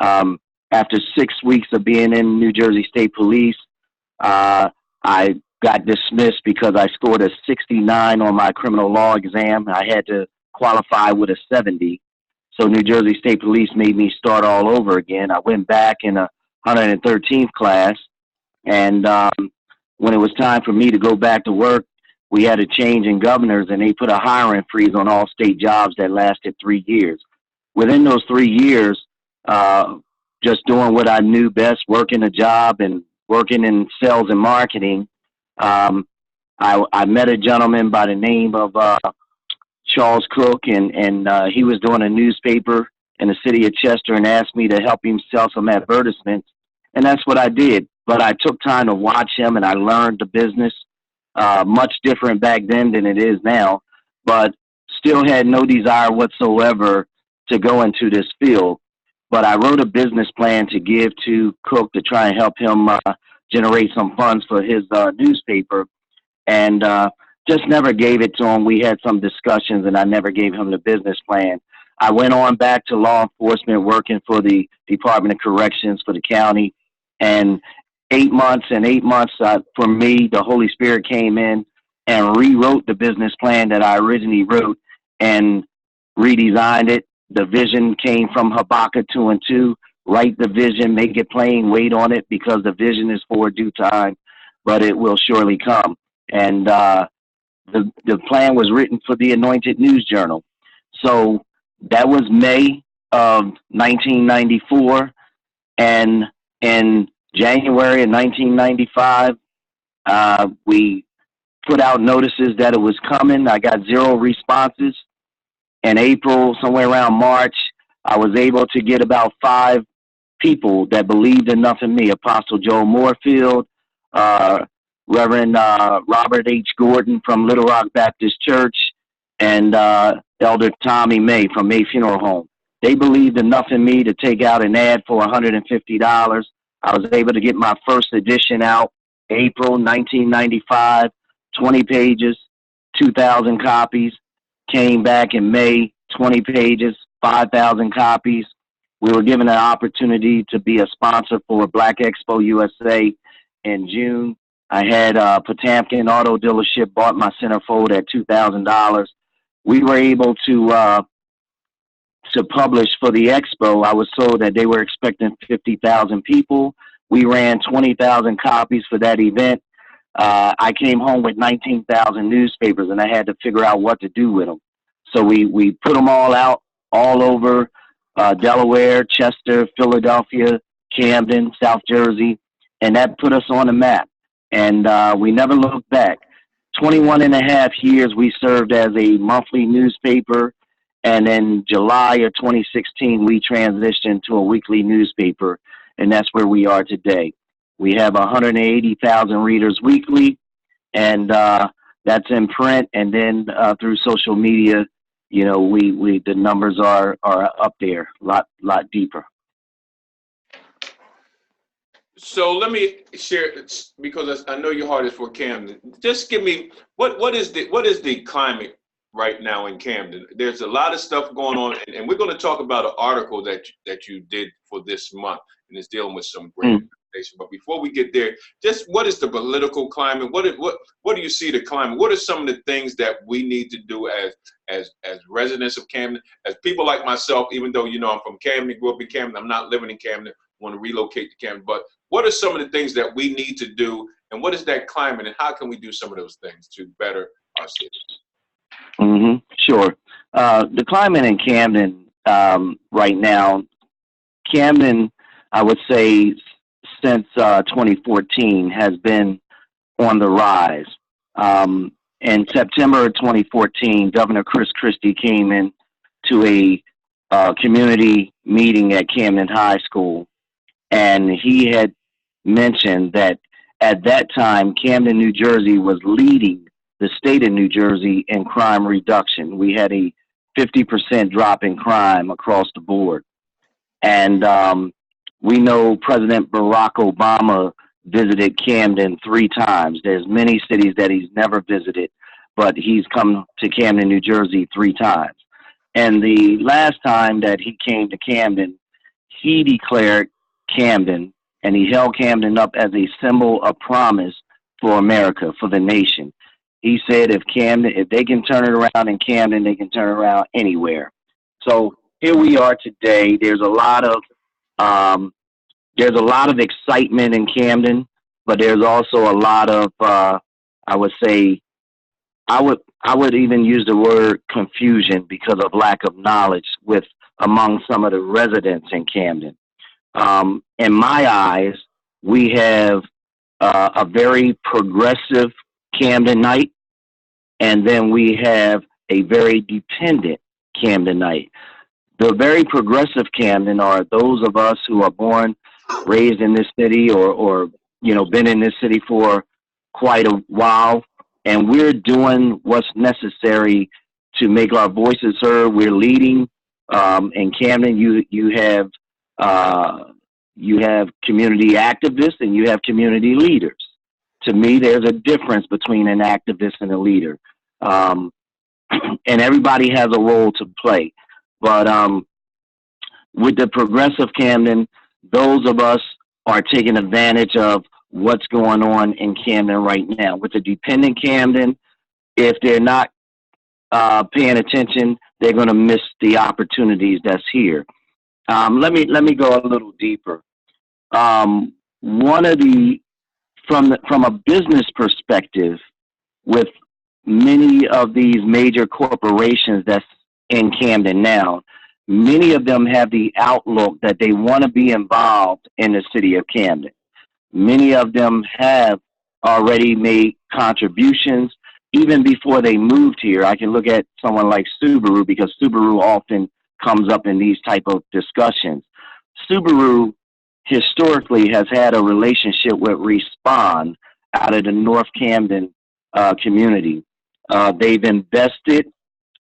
After 6 weeks of being in New Jersey State Police, I got dismissed because I scored a 69 on my criminal law exam. I had to qualify with a 70. So New Jersey State Police made me start all over again. I went back in a 113th class. And when it was time for me to go back to work, we had a change in governors, and they put a hiring freeze on all state jobs that lasted 3 years. Within those 3 years, just doing what I knew best, working a job and working in sales and marketing, I met a gentleman by the name of Charles Cook, and he was doing a newspaper in the city of Chester and asked me to help him sell some advertisements. And that's what I did. But I took time to watch him, and I learned the business, much different back then than it is now, but still had no desire whatsoever to go into this field. But I wrote a business plan to give to Cook to try and help him generate some funds for his newspaper, and just never gave it to him. We had some discussions, and I never gave him the business plan. I went on back to law enforcement, working for the Department of Corrections for the county, and 8 months, for me, the Holy Spirit came in and rewrote the business plan that I originally wrote and redesigned it. The vision came from Habakkuk 2:2. Write the vision, make it plain, wait on it, because the vision is for due time, but it will surely come. And the plan was written for the Anointed News Journal. So that was May of 1994. And in January of 1995, we put out notices that it was coming. I got 0 responses. In April, somewhere around March, I was able to get about 5 people that believed enough in me. Apostle Joel Moorfield, Reverend Robert H. Gordon from Little Rock Baptist Church, and Elder Tommy May from May Funeral Home. They believed enough in me to take out an ad for $150. I was able to get my first edition out, April 1995, 20 pages, 2,000 copies. Came back in May, 20 pages, 5,000 copies. We were given an opportunity to be a sponsor for Black Expo USA in June. I had Potamkin Auto Dealership bought my centerfold at $2,000. We were able to publish for the expo. I was told that they were expecting 50,000 people. We ran 20,000 copies for that event. I came home with 19,000 newspapers, and I had to figure out what to do with them. So we put them all out all over Delaware, Chester, Philadelphia, Camden, South Jersey, and that put us on the map. And we never looked back. 21 and a half years we served as a monthly newspaper, and in July of 2016 we transitioned to a weekly newspaper, and that's where we are today. We have 180,000 readers weekly, and that's in print, and then through social media, you know, we the numbers are up there, a lot deeper. So let me share, because I know your heart is for Camden. Just give me what is the climate right now in Camden? There's a lot of stuff going on, and we're going to talk about an article that you did for this month, and it's dealing with some great information. But before we get there, just what is the political climate? What do you see the climate? What are some of the things that we need to do as residents of Camden, as people like myself? Even though, you know, I'm from Camden, grew up in Camden, I'm not living in Camden, want to relocate to Camden, but what are some of the things that we need to do, and what is that climate, and how can we do some of those things to better our city? Sure. The climate in Camden right now, Camden, I would say since 2014 has been on the rise. In September of 2014, Governor Chris Christie came in to a community meeting at Camden High School, and he had mentioned that at that time, Camden, New Jersey was leading the state of New Jersey in crime reduction. We had a 50% drop in crime across the board. And we know President Barack Obama visited Camden 3 times. There's many cities that he's never visited, but he's come to Camden, New Jersey 3 times. And the last time that he came to Camden, he declared Camden, and he held Camden up as a symbol of promise for America, for the nation. He said, if they can turn it around in Camden, they can turn it around anywhere. So here we are today. Um, there's a lot of excitement in Camden, but there's also a lot of, I would say, I would even use the word confusion because of lack of knowledge with among some of the residents in Camden. In my eyes, we have a very progressive Camdenite, and then we have a very dependent Camdenite. The very progressive Camden are those of us who are born, raised in this city, or been in this city for quite a while, and we're doing what's necessary to make our voices heard. We're leading in Camden. Uh, you have community activists and you have community leaders. To me, there's a difference between an activist and a leader, um, and everybody has a role to play. But with the progressive Camden, those of us are taking advantage of what's going on in Camden right now. With the dependent Camden, if they're not paying attention, they're going to miss the opportunities that's here. Let me go a little deeper. One of the from a business perspective, with many of these major corporations that's in Camden now, many of them have the outlook that they want to be involved in the city of Camden. Many of them have already made contributions even before they moved here. I can look at someone like Subaru because Subaru often comes up in these type of discussions. Subaru historically has had a relationship with Respond out of the North Camden community. They've invested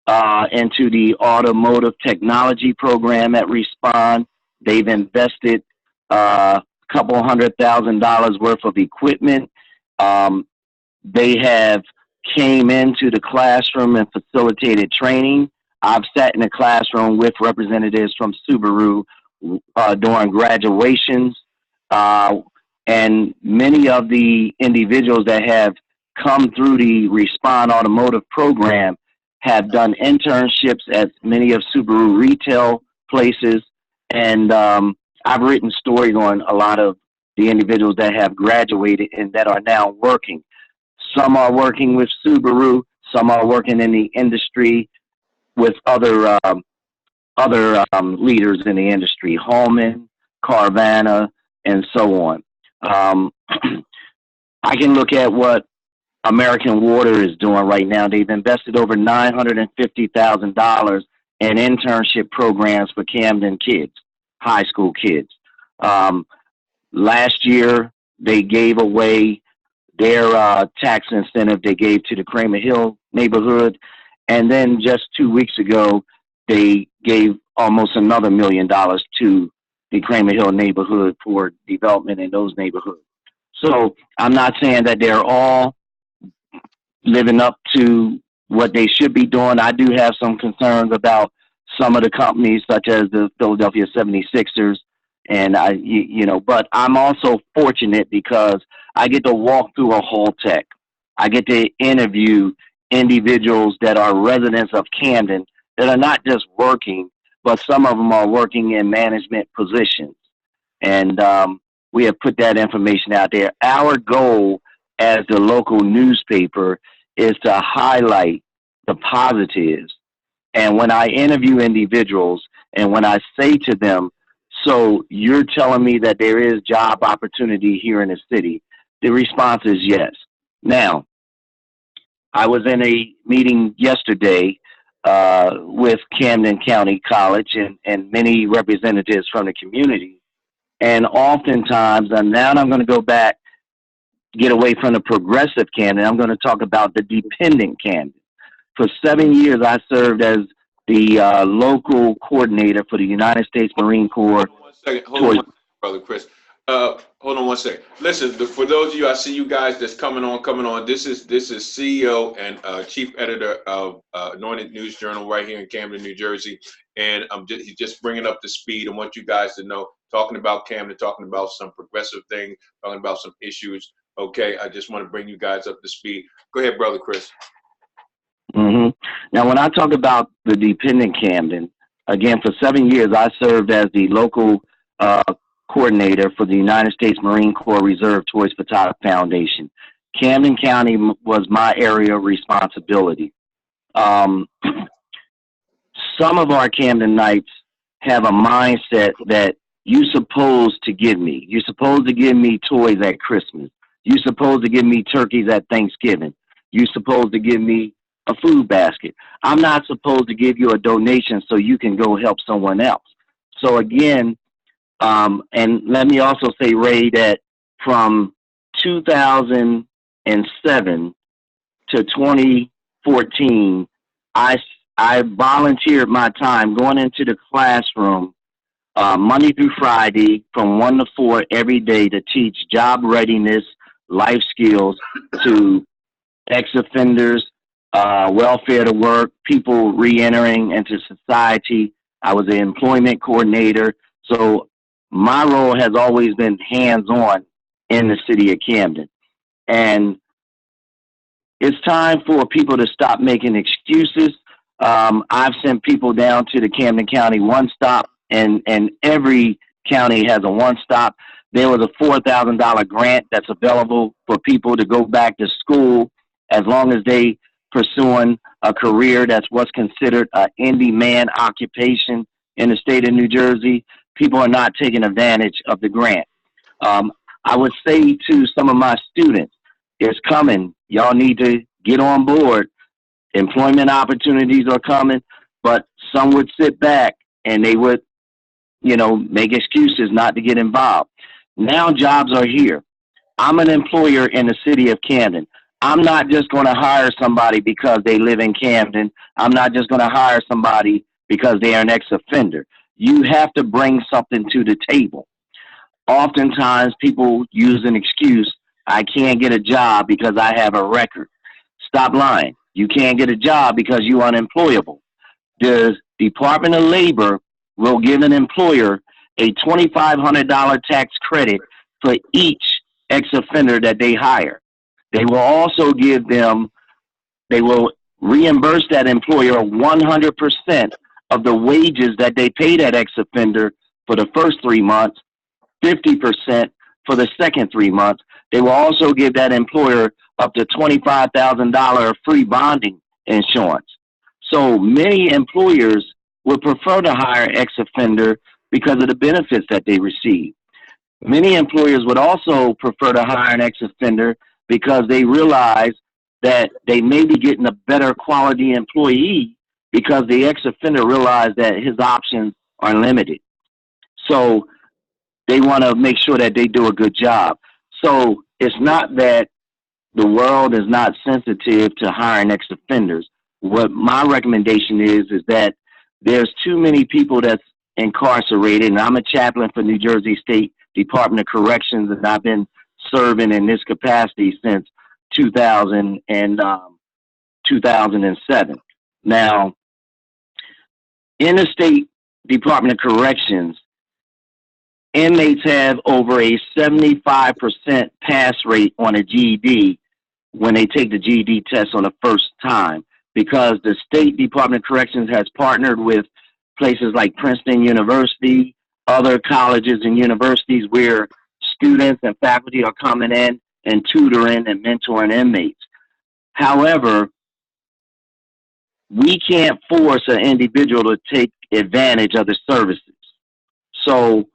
into the automotive technology program at Respond. They've invested a couple $100,000 worth of equipment. They have came into the classroom and facilitated training. I've sat in a classroom with representatives from Subaru during graduations, and many of the individuals that have come through the Respond Automotive program have done internships at many of Subaru retail places, and I've written stories on a lot of the individuals that have graduated and that are now working. Some are working with Subaru, some are working in the industry with other leaders in the industry, Holman, Carvana, and so on. Um, I can look at what American Water is doing right now. They've invested over $950,000 in internship programs for Camden kids, high school kids. Um, Last year, they gave away their tax incentive they gave to the Kramer Hill neighborhood. And then just 2 weeks ago, they gave almost another $1 million to the Kramer Hill neighborhood for development in those neighborhoods. So I'm not saying that they're all living up to what they should be doing. I do have some concerns about some of the companies, such as the Philadelphia 76ers. And but I'm also fortunate because I get to walk through a whole tech. I get to interview individuals that are residents of Camden that are not just working, but some of them are working in management positions. And we have put that information out there. Our goal as the local newspaper is to highlight the positives. And when I interview individuals and when I say to them, so you're telling me that there is job opportunity here in the city, the response is yes. Now, I was in a meeting yesterday with Camden County College and many representatives from the community. And oftentimes, and now I'm going to go back, get away from the progressive Camden. I'm going to talk about the dependent Camden. For 7 years, I served as the local coordinator for the United States Marine Corps. Hold on one second, brother Chris. Hold on one second. Listen, for those of you, I see you guys that's coming on. This is CEO and chief editor of Anointed News Journal right here in Camden, New Jersey, and he's just bringing up the speed. I want you guys to know, talking about Camden, talking about some progressive things, talking about some issues. Okay, I just want to bring you guys up to speed. Go ahead, brother Chris. Mm-hmm. Now, when I talk about the dependent Camden, again, for 7 years, I served as the local coordinator for the United States Marine Corps Reserve Toys for Tots Foundation. Camden County was my area of responsibility. Some of our Camdenites have a mindset that you're supposed to give me. You're supposed to give me toys at Christmas. You're supposed to give me turkeys at Thanksgiving. You're supposed to give me a food basket. I'm not supposed to give you a donation so you can go help someone else. So again, and let me also say, Ray, that from 2007 to 2014, I volunteered my time going into the classroom Monday through Friday from 1 to 4 every day to teach job readiness, life skills to ex-offenders, welfare to work, people re-entering into society. I was an employment coordinator. So my role has always been hands-on in the city of Camden. And it's time for people to stop making excuses. I've sent people down to the Camden County One Stop, and every county has a One Stop. There was a $4,000 grant that's available for people to go back to school as long as they pursuing a career that's what's considered an in-demand occupation in the state of New Jersey. People are not taking advantage of the grant. I would say to some of my students, it's coming. Y'all need to get on board. Employment opportunities are coming, but some would sit back and they would, make excuses not to get involved. Now jobs are here. I'm an employer in the city of Camden. I'm not just going to hire somebody because they live in Camden. I'm not just going to hire somebody because they are an ex-offender. You have to bring something to the table. Oftentimes people use an excuse, I can't get a job because I have a record. Stop lying. You can't get a job because you're unemployable. The Department of Labor will give an employer a $2,500 tax credit for each ex-offender that they hire. They will also they will reimburse that employer 100% of the wages that they pay that ex-offender for the first 3 months, 50% for the second 3 months. They will also give that employer up to $25,000 free bonding insurance. So many employers would prefer to hire ex-offender because of the benefits that they receive. Many employers would also prefer to hire an ex-offender because they realize that they may be getting a better quality employee because the ex-offender realized that his options are limited. So they want to make sure that they do a good job. So it's not that the world is not sensitive to hiring ex-offenders. What my recommendation is that there's too many people that's incarcerated, and I'm a chaplain for New Jersey State Department of Corrections, and I've been serving in this capacity since 2007. Now, in the State Department of Corrections, inmates have over a 75% pass rate on a GED when they take the GED test on the first time, because the State Department of Corrections has partnered with places like Princeton University, other colleges and universities where students and faculty are coming in and tutoring and mentoring inmates. However, we can't force an individual to take advantage of the services. So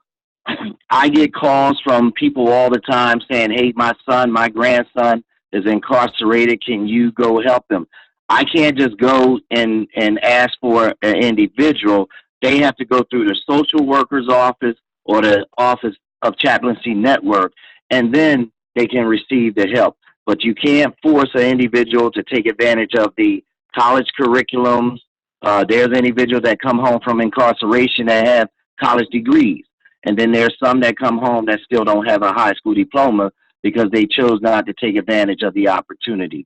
I get calls from people all the time saying, hey, my son, my grandson is incarcerated. Can you go help them? I can't just go and ask for an individual. They have to go through the social worker's office or the Office of Chaplaincy Network, and then they can receive the help. But you can't force an individual to take advantage of the college curriculums. There's individuals that come home from incarceration that have college degrees, And then there's some that come home that still don't have a high school diploma because they chose not to take advantage of the opportunity.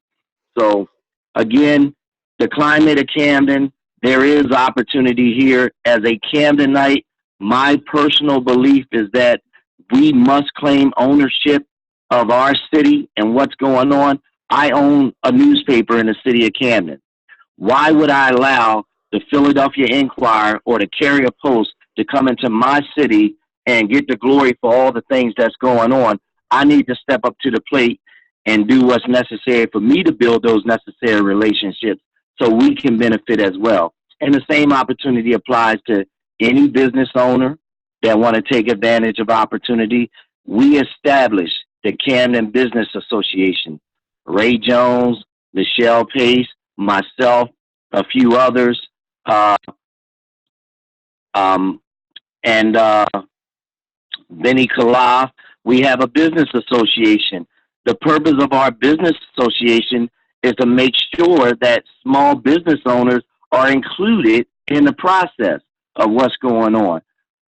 So again, the climate of Camden, there is opportunity here. As a Camdenite, my personal belief is that we must claim ownership of our city and what's going on. I own a newspaper in the city of Camden. Why would I allow the Philadelphia Inquirer or the Carrier Post to come into my city and get the glory for all the things that's going on? I need to step up to the plate and do what's necessary for me to build those necessary relationships so we can benefit as well. And the same opportunity applies to any business owner that want to take advantage of opportunity. We established the Camden Business Association. Ray Jones, Michelle Pace, myself, a few others, and Benny Kalaf. We have a business association. The purpose of our business association is to make sure that small business owners are included in the process of what's going on.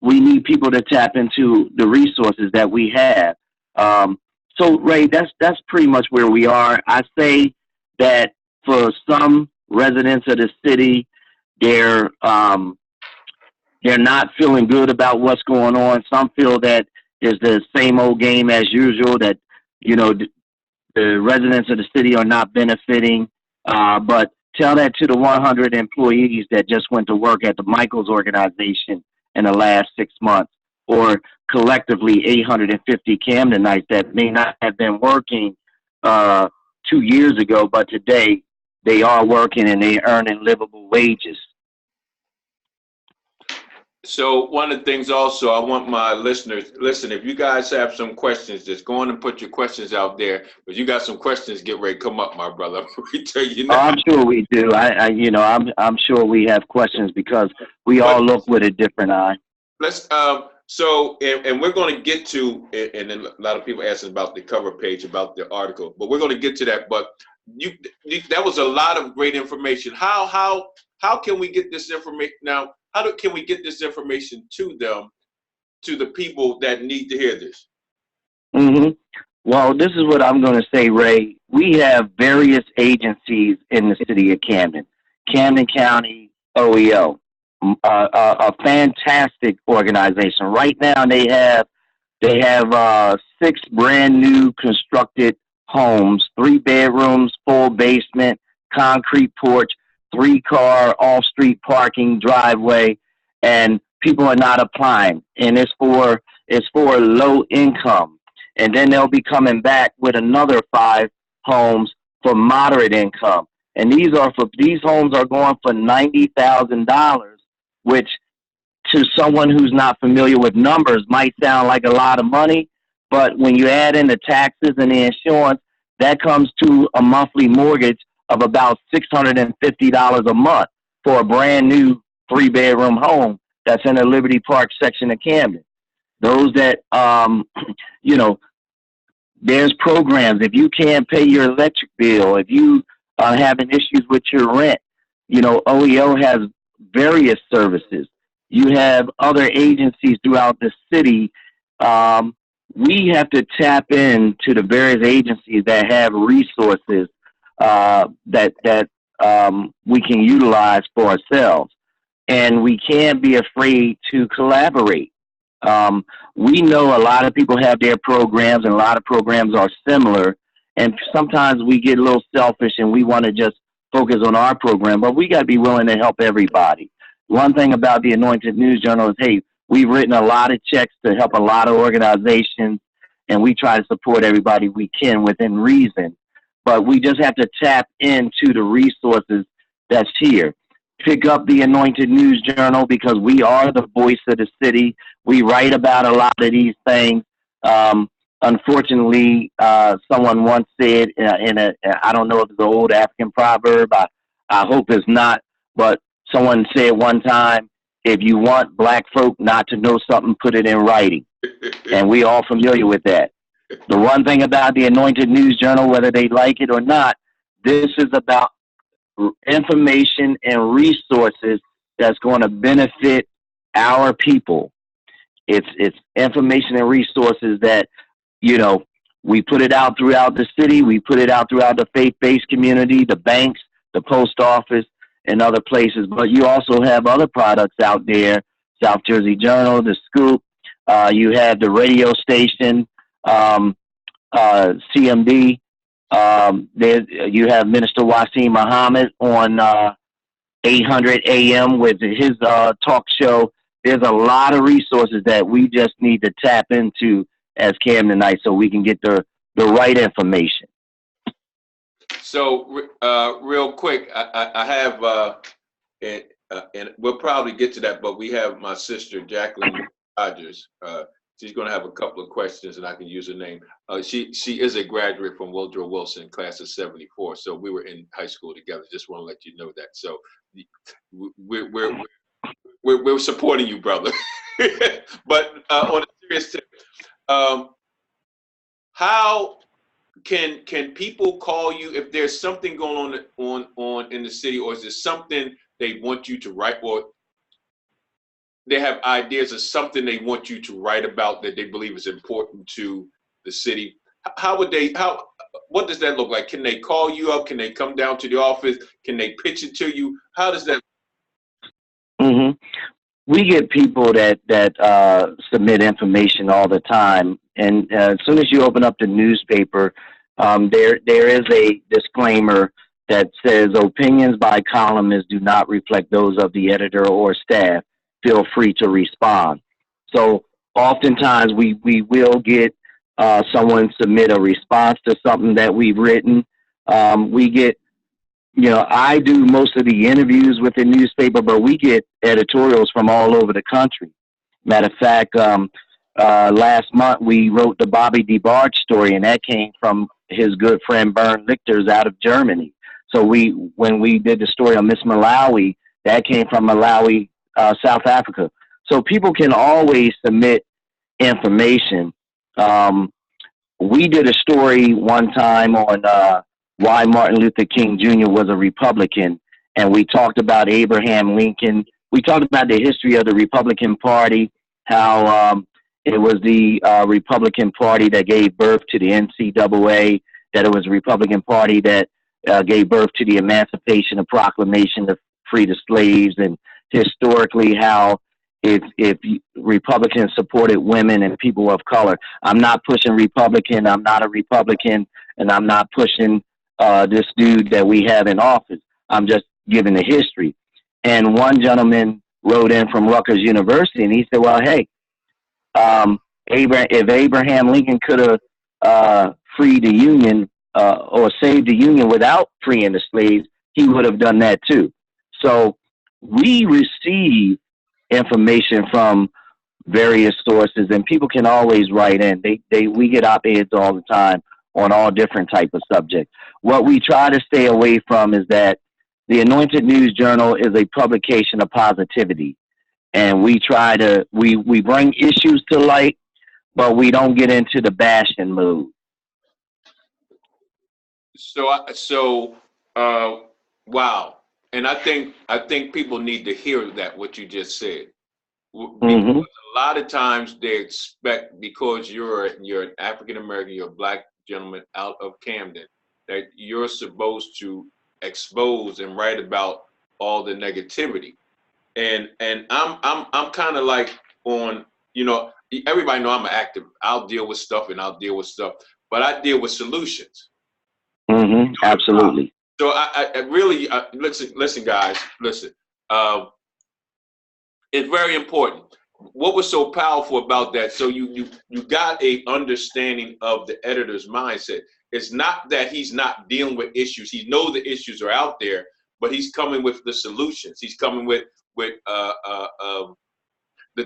We need people to tap into the resources that we have. So, Ray, that's pretty much where we are. I say that for some residents of the city, they're not feeling good about what's going on. Some feel that it's the same old game as usual, that, you know, the residents of the city are not benefiting. But tell that to the 100 employees that just went to work at the Michaels organization in the last 6 months, or collectively 850 Camdenites that may not have been working 2 years ago, but today they are working and they earning livable wages. So one of the things also, I want my listeners, listen, if you guys have some questions, just go on and put your questions out there. But you got some questions, get ready, come up, my brother. We tell you now. Oh, I'm sure we do. I'm sure we have questions because we all look with a different eye. Let's, so, and we're going to get to, and then a lot of people asking about the cover page, about the article, but we're going to get to that. But that was a lot of great information. How can we get this information now? Can we get this information to them, to the people that need to hear this? Mm-hmm. Well, this is what I'm going to say, Ray. We have various agencies in the city of Camden. Camden County OEO, a fantastic organization. Right now, they have 6 brand new constructed homes, 3 bedrooms, full basement, concrete porch, 3-car off-street parking driveway, and people are not applying. And it's for low income. And then they'll be coming back with another 5 homes for moderate income. And these homes are going for $90,000, which to someone who's not familiar with numbers might sound like a lot of money. But when you add in the taxes and the insurance, that comes to a monthly mortgage of about $650 a month for a brand new 3-bedroom home that's in the Liberty Park section of Camden. Those that, there's programs. If you can't pay your electric bill, if you are having issues with your rent, OEO has various services. You have other agencies throughout the city. We have to tap into the various agencies that have resources that we can utilize for ourselves. And we can't be afraid to collaborate. We know a lot of people have their programs, and a lot of programs are similar. And sometimes we get a little selfish and we want to just focus on our program, but we got to be willing to help everybody. One thing about the Anointed News Journal is, hey, we've written a lot of checks to help a lot of organizations, and we try to support everybody we can within reason. But we just have to tap into the resources that's here. Pick up the Anointed News Journal because we are the voice of the city. We write about a lot of these things. Unfortunately, someone once said I don't know if it's an old African proverb. I hope it's not, but someone said one time, if you want black folk not to know something, put it in writing. And we all familiar with that. The one thing about the Anointed News Journal, whether they like it or not, this is about information and resources that's going to benefit our people. It's information and resources that, you know, we put it out throughout the city. We put it out throughout the faith-based community, the banks, the post office, and other places. But you also have other products out there, South Jersey Journal, The Scoop. You have the radio station, um, CMD. There, you have Minister Wasim Muhammad on 800 AM with his talk show. There's a lot of resources that we just need to tap into as Camdenites so we can get the right information. So, real quick, I have, and we'll probably get to that, but we have my sister, Jacqueline Rogers. She's going to have a couple of questions, and I can use her name. She is a graduate from Woodrow Wilson, class of '74. So we were in high school together. Just want to let you know that. So we're supporting you, brother. But on a serious tip, how can people call you if there's something going on in the city, or is there something they want you to write, or they have ideas of something they want you to write about that they believe is important to the city? What does that look like? Can they call you up? Can they come down to the office? Can they pitch it to you? How does that? Hmm. We get people that submit information all the time, and as soon as you open up the newspaper, there is a disclaimer that says opinions by columnists do not reflect those of the editor or staff. Feel free to respond. So oftentimes we will get someone submit a response to something that we've written. We get, you know, I do most of the interviews with the newspaper, but we get editorials from all over the country. Matter of fact, last month we wrote the Bobby DeBarge story, and that came from his good friend Bernd Lichters out of Germany. So when we did the story on Miss Malawi, that came from Malawi, South Africa. So people can always submit information. We did a story one time on why Martin Luther King Jr. was a Republican, and we talked about Abraham Lincoln. We talked about the history of the Republican Party, how it was the Republican Party that gave birth to the NCAA, that it was the Republican Party that gave birth to the Emancipation Proclamation to free the slaves, and historically how if Republicans supported women and people of color. I'm not pushing Republican. I'm not a Republican, and I'm not pushing this dude that we have in office. I'm just giving the history. And one gentleman wrote in from Rutgers University, and he said, well, hey, if Abraham Lincoln could have freed the Union or saved the Union without freeing the slaves, he would have done that too. So we receive information from various sources, and people can always write in. We get op-eds all the time on all different type of subjects. What we try to stay away from is that the Anointed News Journal is a publication of positivity, and we bring issues to light, but we don't get into the bashing mood. So, wow. And I think people need to hear that, what you just said. Because a lot of times they expect, because you're an African American, you're a black gentleman out of Camden, that you're supposed to expose and write about all the negativity. And I'm kind of like on, you know, everybody know I'm an active. I'll deal with stuff, but I deal with solutions. Absolutely. So I really listen, guys. Listen, it's very important. What was so powerful about that? So you got a understanding of the editor's mindset. It's not that he's not dealing with issues. He knows the issues are out there, but he's coming with the solutions. He's coming with the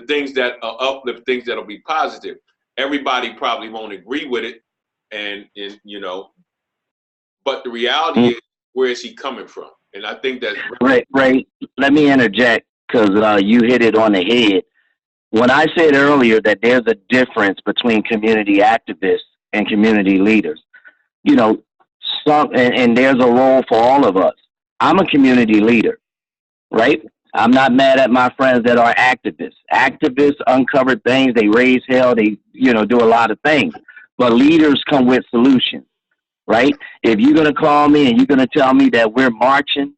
things that are uplift, things that'll be positive. Everybody probably won't agree with it, and you know, but the reality is, where is he coming from? And I think that's right. Let me interject, because you hit it on the head. When I said earlier that there's a difference between community activists and community leaders, you know, and there's a role for all of us. I'm a community leader, right? I'm not mad at my friends that are activists. Activists uncover things, they raise hell, they, do a lot of things. But leaders come with solutions, right? If you're going to call me and you're going to tell me that we're marching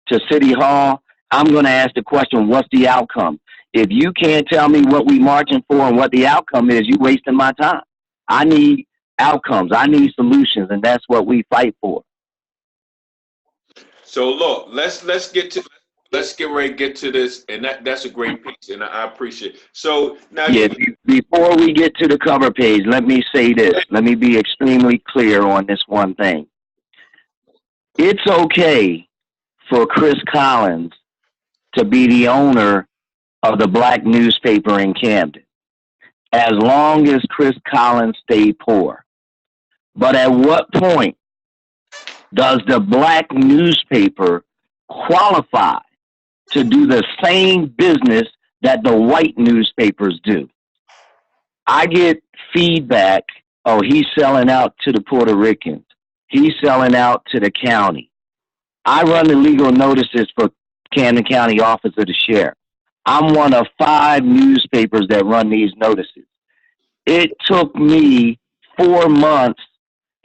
to City Hall, I'm going to ask the question, what's the outcome? If you can't tell me what we marching for and what the outcome is, you're wasting my time. I need outcomes. I need solutions, and that's what we fight for. So look, let's get ready to get to this, and that's a great piece, and I appreciate it. So now Yeah, before we get to the cover page, let me say this. Let me be extremely clear on this one thing. It's okay for Chris Collins to be the owner of the black newspaper in Camden, as long as Chris Collins stayed poor. But at what point does the black newspaper qualify to do the same business that the white newspapers do? I get feedback, oh, he's selling out to the Puerto Ricans. He's selling out to the county. I run the legal notices for Camden County Office of the Sheriff. I'm one of 5 newspapers that run these notices. It took me 4 months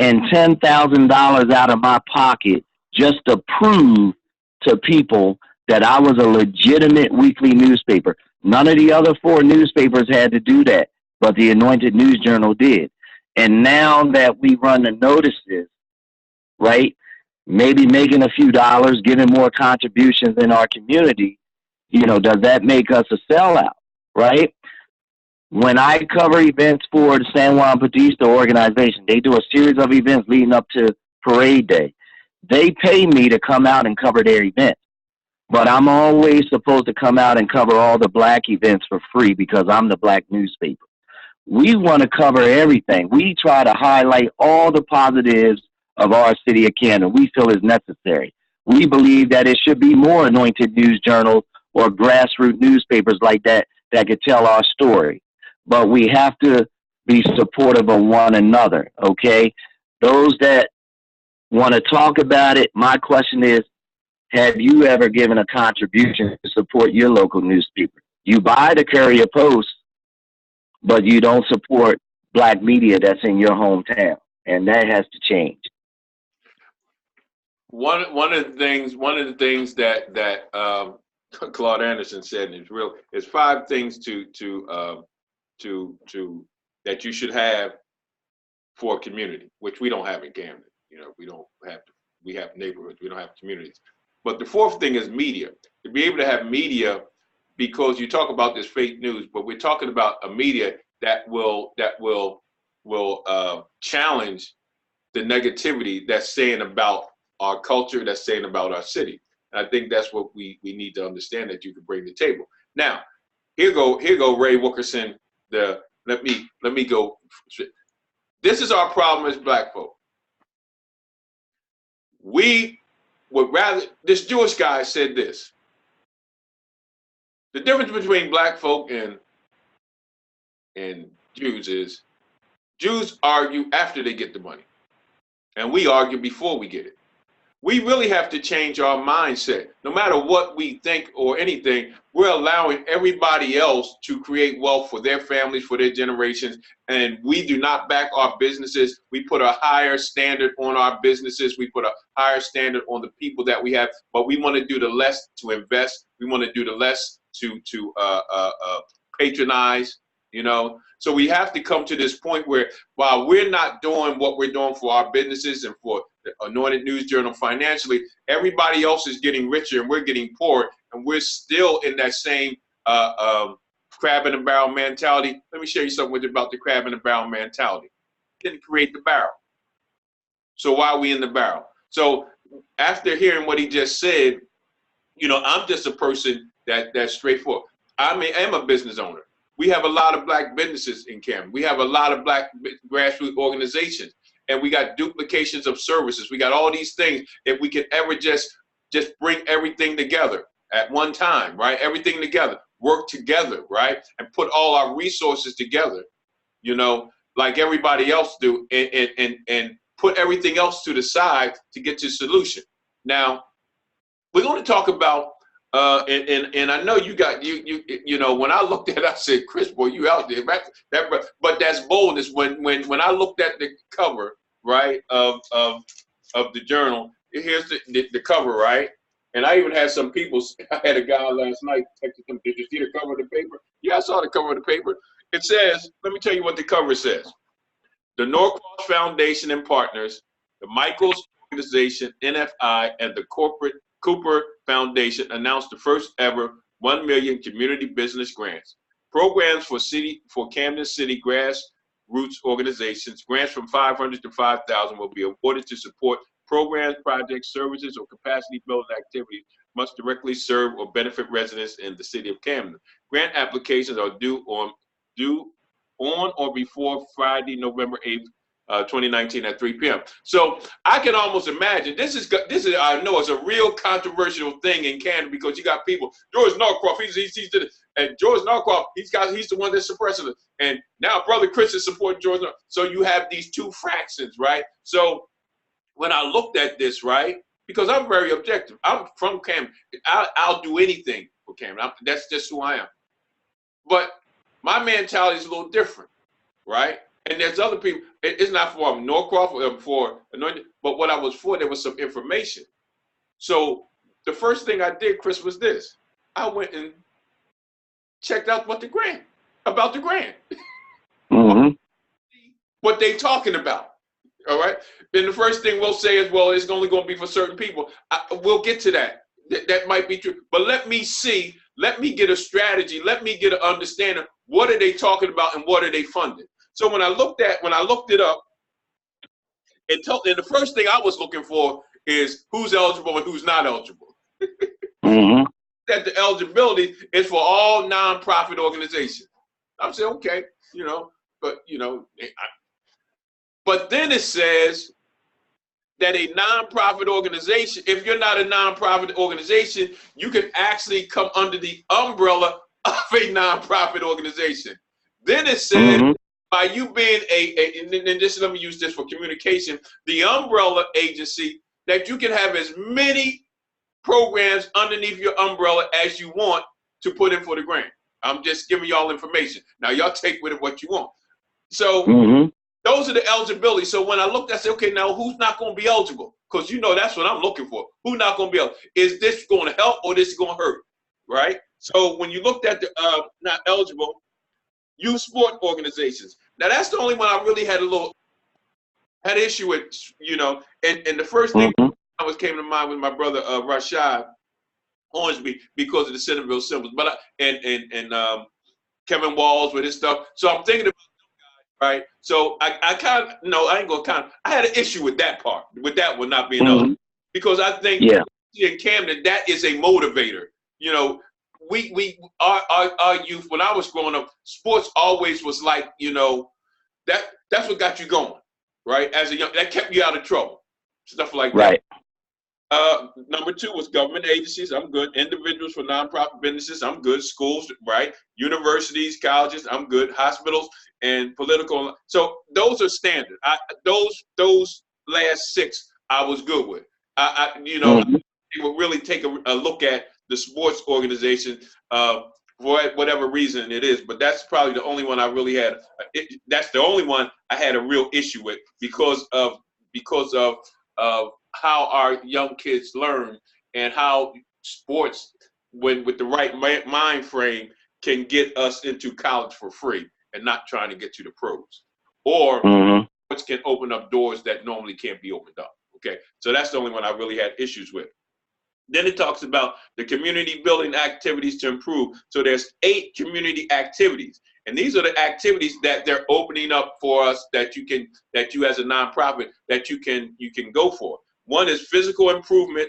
and $10,000 out of my pocket just to prove to people that I was a legitimate weekly newspaper. None of the other 4 newspapers had to do that, but the Anointed News Journal did. And now that we run the notices, right, maybe making a few dollars, giving more contributions in our community, does that make us a sellout, right? When I cover events for the San Juan Bautista organization, they do a series of events leading up to Parade Day. They pay me to come out and cover their events. But I'm always supposed to come out and cover all the black events for free because I'm the black newspaper. We want to cover everything. We try to highlight all the positives of our city of Camden. We feel is necessary. We believe that it should be more Anointed News Journals or grassroots newspapers like that could tell our story. But we have to be supportive of one another, okay? Those that want to talk about it, my question is, have you ever given a contribution to support your local newspaper? You buy the Courier Post, but you don't support black media that's in your hometown, and that has to change. One of the things that Claude Anderson said is 5 things to that you should have for a community, which we don't have in Camden. We have neighborhoods, we don't have communities. But the 4th thing is media. To be able to have media, because you talk about this fake news, but we're talking about a media that will challenge the negativity that's saying about our culture, that's saying about our city. And I think that's what we need to understand, that you can bring to the table. Now, here go Ray Wilkerson. Let me go. This is our problem as black folk. We would rather, this Jewish guy said this: the difference between black folk and Jews is Jews argue after they get the money, and we argue before we get it. We really have to change our mindset. No matter what we think or anything, we're allowing everybody else to create wealth for their families, for their generations, and we do not back our businesses. We put a higher standard on our businesses. We put a higher standard on the people that we have, but we want to do the less to invest. We want to do the less to patronize, So we have to come to this point where, while we're not doing what we're doing for our businesses and for the Anointed News Journal financially, everybody else is getting richer and we're getting poor, and we're still in that same crab in a barrel mentality. Let me show you something about the crab in a barrel mentality. Didn't create the barrel. So why are we in the barrel? So after hearing what he just said, I'm just a person that's straightforward. I am a business owner. We have a lot of black businesses in Camden. We have a lot of black grassroots organizations, and we got duplications of services. We got all these things. If we could ever just bring everything together at one time, right? Everything together, work together, right? And put all our resources together, like everybody else do, and put everything else to the side to get to a solution. Now, we're going to talk about And I know you got you know, when I looked at it, I said, Chris, boy, you out there. But that's boldness. When I looked at the cover, right, of the journal, here's the cover, right? And I even had some people, I had a guy last night texting him, did you see the cover of the paper? Yeah, I saw the cover of the paper. It says, let me tell you what the cover says. The Norcross Foundation and partners, the Michaels Organization, NFI, and the Cooper Foundation announced the first ever 1 million community business grants. Programs for Camden City grassroots organizations, grants from 500 to 5,000 will be awarded to support programs, projects, services, or capacity building activities must directly serve or benefit residents in the city of Camden. Grant applications are due on or before Friday, November 8th, 2019 at 3 p.m. So I can almost imagine this is I know it's a real controversial thing in Canada because you got people, George Norcross, and George Norcross, he's the one that's suppressing it. And now Brother Chris is supporting George Norcross. So you have these two fractions, right? So when I looked at this, right, because I'm very objective. I'm from Camden. I'll do anything for Camden. That's just who I am. But my mentality is a little different, right? And there's other people. It's not for Norcross or for Anointed, but what I was for, there was some information. So the first thing I did, Chris, was this. I went and checked out about the grant. Mm-hmm. What they talking about. All right. Then the first thing we'll say is, well, it's only going to be for certain people. We'll get to that. That might be true. But let me see. Let me get a strategy. Let me get an understanding. What are they talking about and what are they funding? So when I looked it up, and the first thing I was looking for is who's eligible and who's not eligible. Mm-hmm. That the eligibility is for all nonprofit organizations. I'm saying, okay, but then it says that a nonprofit organization, if you're not a nonprofit organization, you can actually come under the umbrella of a nonprofit organization. Then it says, mm-hmm. by you being and this, let me use this for communication, the umbrella agency, that you can have as many programs underneath your umbrella as you want to put in for the grant. I'm just giving y'all information. Now y'all take with it what you want. So mm-hmm. those are the eligibility. So when I looked, I said, okay, now who's not going to be eligible? Because that's what I'm looking for. Who's not going to be eligible? Is this going to help or this is going to hurt? Right? So when you looked at the not eligible, youth sport organizations. Now that's the only one I really had issue with, and the first thing mm-hmm. that came to mind was my brother Rashad Hornsby because of the Centerville symbols, but Kevin Walls with his stuff. So I'm thinking about right? So I kind of, I ain't gonna kind of, I had an issue with that part, with that one not being eligible, because I think in Camden, that is a motivator. Our youth, when I was growing up, sports always was like, that's what got you going, right? As a young, that kept you out of trouble, stuff like that. Right. Number 2 was government agencies. I'm good. Individuals for nonprofit businesses. I'm good. Schools, right? Universities, colleges. I'm good. Hospitals and political. So those are standard. Those last 6 I was good with. Mm-hmm. You would really take a look at the sports organization for whatever reason it is. But that's probably the only one I really had. That's the only one I had a real issue with because of how our young kids learn and how sports, with the right mind frame, can get us into college for free and not trying to get to the pros. Or mm-hmm. sports can open up doors that normally can't be opened up. Okay, so that's the only one I really had issues with. Then it talks about the community building activities to improve. So there's 8 community activities. And these are the activities that they're opening up for us that you as a nonprofit, that you can go for. One is physical improvement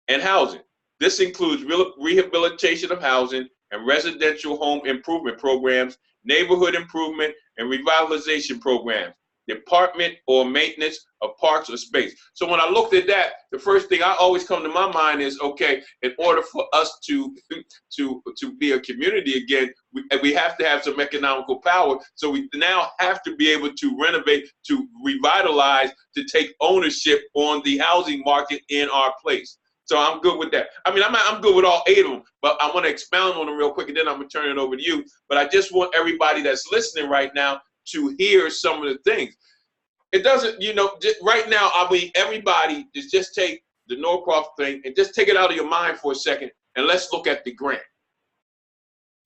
and housing. This includes rehabilitation of housing and residential home improvement programs, neighborhood improvement and revitalization programs, department or maintenance of parks or space. So when I looked at that, the first thing I always come to my mind is, okay, in order for us to be a community again, we have to have some economical power. So we now have to be able to renovate, to revitalize, to take ownership on the housing market in our place. So I'm good with that. I mean, I'm good with all 8 of them, but I want to expound on them real quick, and then I'm going to turn it over to you. But I just want everybody that's listening right now to hear some of the things. It doesn't, right now, I mean, everybody just take the Norcroft thing and just take it out of your mind for a second, and let's look at the grant.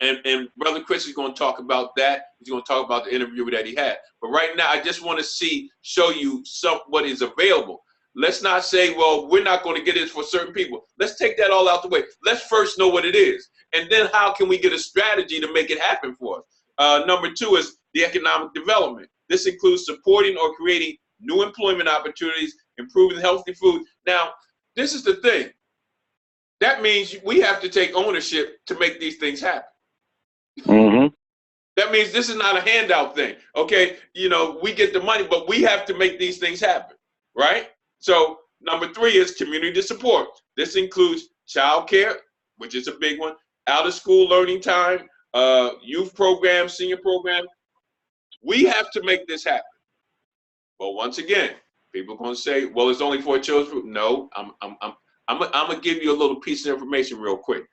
And Brother Chris is going to talk about that. He's going to talk about the interview that he had. But right now, I just want to show you what is available. Let's not say, well, we're not going to get this for certain people. Let's take that all out the way. Let's first know what it is. And then how can we get a strategy to make it happen for us? Number 2 is the economic development. This includes supporting or creating new employment opportunities, improving healthy food. Now, this is the thing. That means we have to take ownership to make these things happen. Mm-hmm. That means this is not a handout thing. Okay, we get the money, but we have to make these things happen, right? So number 3 is community support. This includes childcare, which is a big one, out of school learning time, youth programs, senior programs. We have to make this happen. But once again, people are going to say, well, it's only for children. No, I'm gonna give you a little piece of information real quick.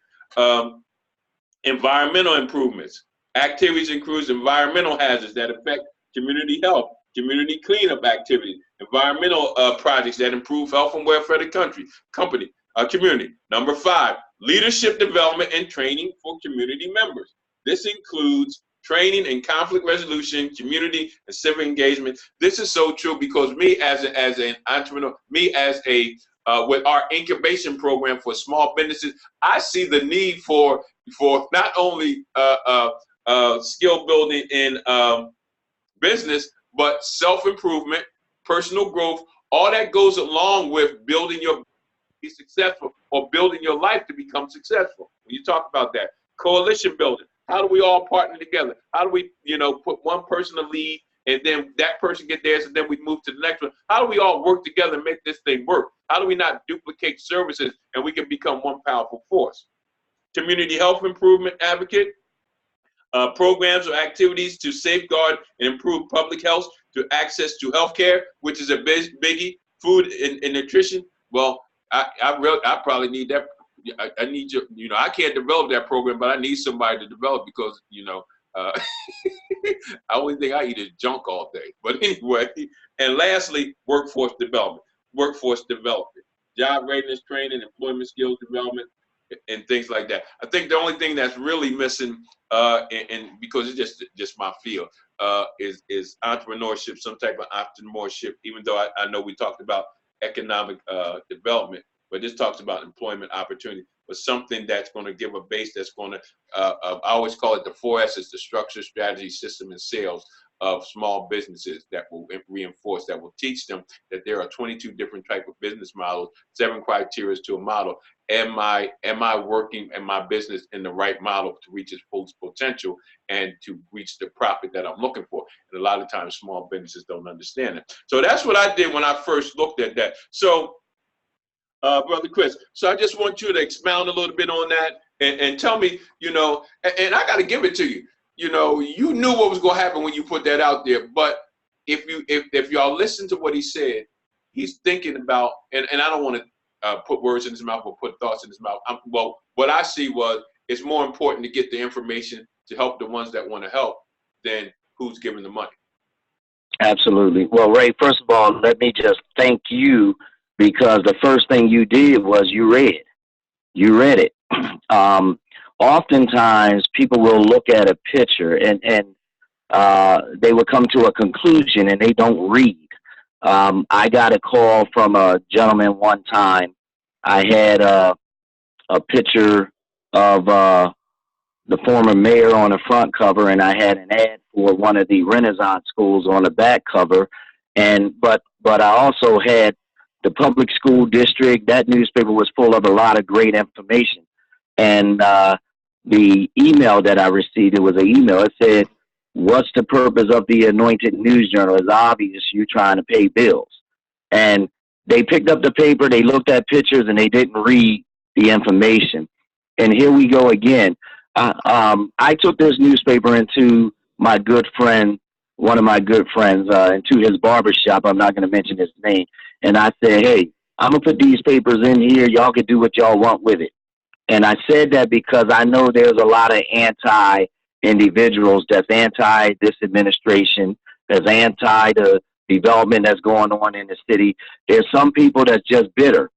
Environmental improvements. Activities includes environmental hazards that affect community health, community cleanup activities, environmental projects that improve health and welfare of the community. Number 5, leadership development and training for community members. This includes training in conflict resolution, community and civic engagement. This is so true because me as an entrepreneur, with our incubation program for small businesses, I see the need for not only skill building in business, but self-improvement, personal growth, all that goes along with building your be successful or building your life to become successful. When you talk about that, coalition building, how do we all partner together? How do we, put one person to lead and then that person get theirs and then we move to the next one? How do we all work together and make this thing work? How do we not duplicate services and we can become one powerful force? Community health improvement advocate, programs or activities to safeguard and improve public health to access to healthcare, which is a biggie. Food and nutrition. Well, I probably need that. I need you. I can't develop that program, but I need somebody to develop because the only thing I eat is junk all day. But anyway, and lastly, workforce development, job readiness training, employment skills development, and things like that. I think the only thing that's really missing, and because it's just my field, is entrepreneurship, some type of entrepreneurship. Even though I know we talked about economic development, but this talks about employment opportunity, but something that's going to give a base that's going to, I always call it the 4 S's, the structure, strategy, system, and sales of small businesses that will reinforce, that will teach them that there are 22 different type of business models, 7 criteria to a model. Am I working in my business in the right model to reach its full potential and to reach the profit that I'm looking for? And a lot of times small businesses don't understand it. So that's what I did when I first looked at that. So Brother Chris, so I just want you to expound a little bit on that and tell me, and I got to give it to you. You knew what was going to happen when you put that out there. But if y'all listen to what he said, he's thinking about, and I don't want to put words in his mouth or put thoughts in his mouth. Well, what I see was it's more important to get the information to help the ones that want to help than who's giving the money. Absolutely. Well, Ray, first of all, let me just thank you because the first thing you did was you read it. Oftentimes people will look at a picture and they will come to a conclusion and they don't read. I got a call from a gentleman one time. I had a picture of the former mayor on the front cover, and I had an ad for one of the Renaissance schools on the back cover. But I also had the public school district. That newspaper was full of a lot of great information. And the email that I received, it was an email. It said, "What's the purpose of the Anointed News Journal? It's obvious you're trying to pay bills." And they picked up the paper, they looked at pictures, and they didn't read the information. And here we go again. I took this newspaper into my good friend, one of my good friends, into his barber shop. I'm not going to mention his name. And I said, "Hey, I'm going to put these papers in here. Y'all can do what y'all want with it. And I said that because I know there's a lot of anti-individuals that's anti this administration, that's anti the development that's going on in the city. There's some people that's just bitter.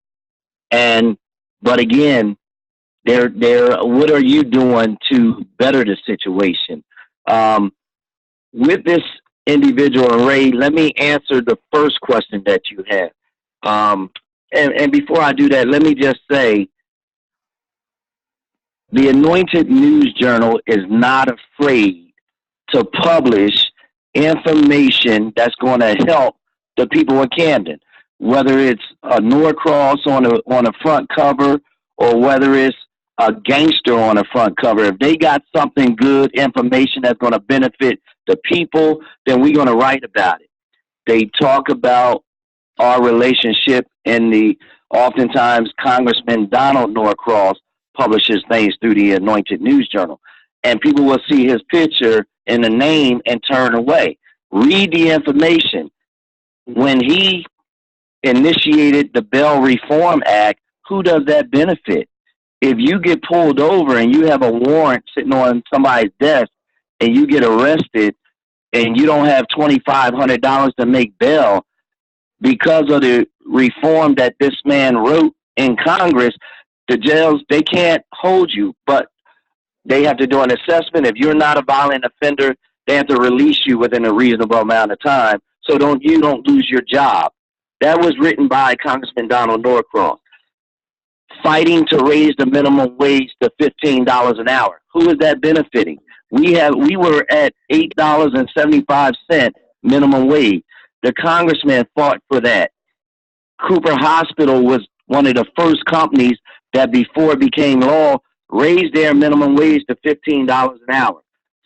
But again, what are you doing to better the situation? With this individual, and Ray, let me answer the first question that you had. And before I do that, let me just say, the Anointed News Journal is not afraid to publish information that's going to help the people in Camden, whether it's a Norcross on a front cover or whether it's a gangster on a front cover. If they got something good, information that's going to benefit the people, then we're going to write about it. They talk about our relationship oftentimes Congressman Donald Norcross publishes things through the Anointed News Journal. And people will see his picture and the name and turn away. Read the information. When he initiated the Bail Reform Act, who does that benefit? If you get pulled over and you have a warrant sitting on somebody's desk and you get arrested and you don't have $2,500 to make bail, because of the reform that this man wrote in Congress, the jails, they can't hold you, but they have to do an assessment. If you're not a violent offender, they have to release you within a reasonable amount of time so you don't lose your job. That was written by Congressman Donald Norcross. Fighting to raise the minimum wage to $15 an hour. Who is that benefiting? We were at $8.75 minimum wage. The congressman fought for that. Cooper Hospital was one of the first companies that, before it became law, raised their minimum wage to $15 an hour,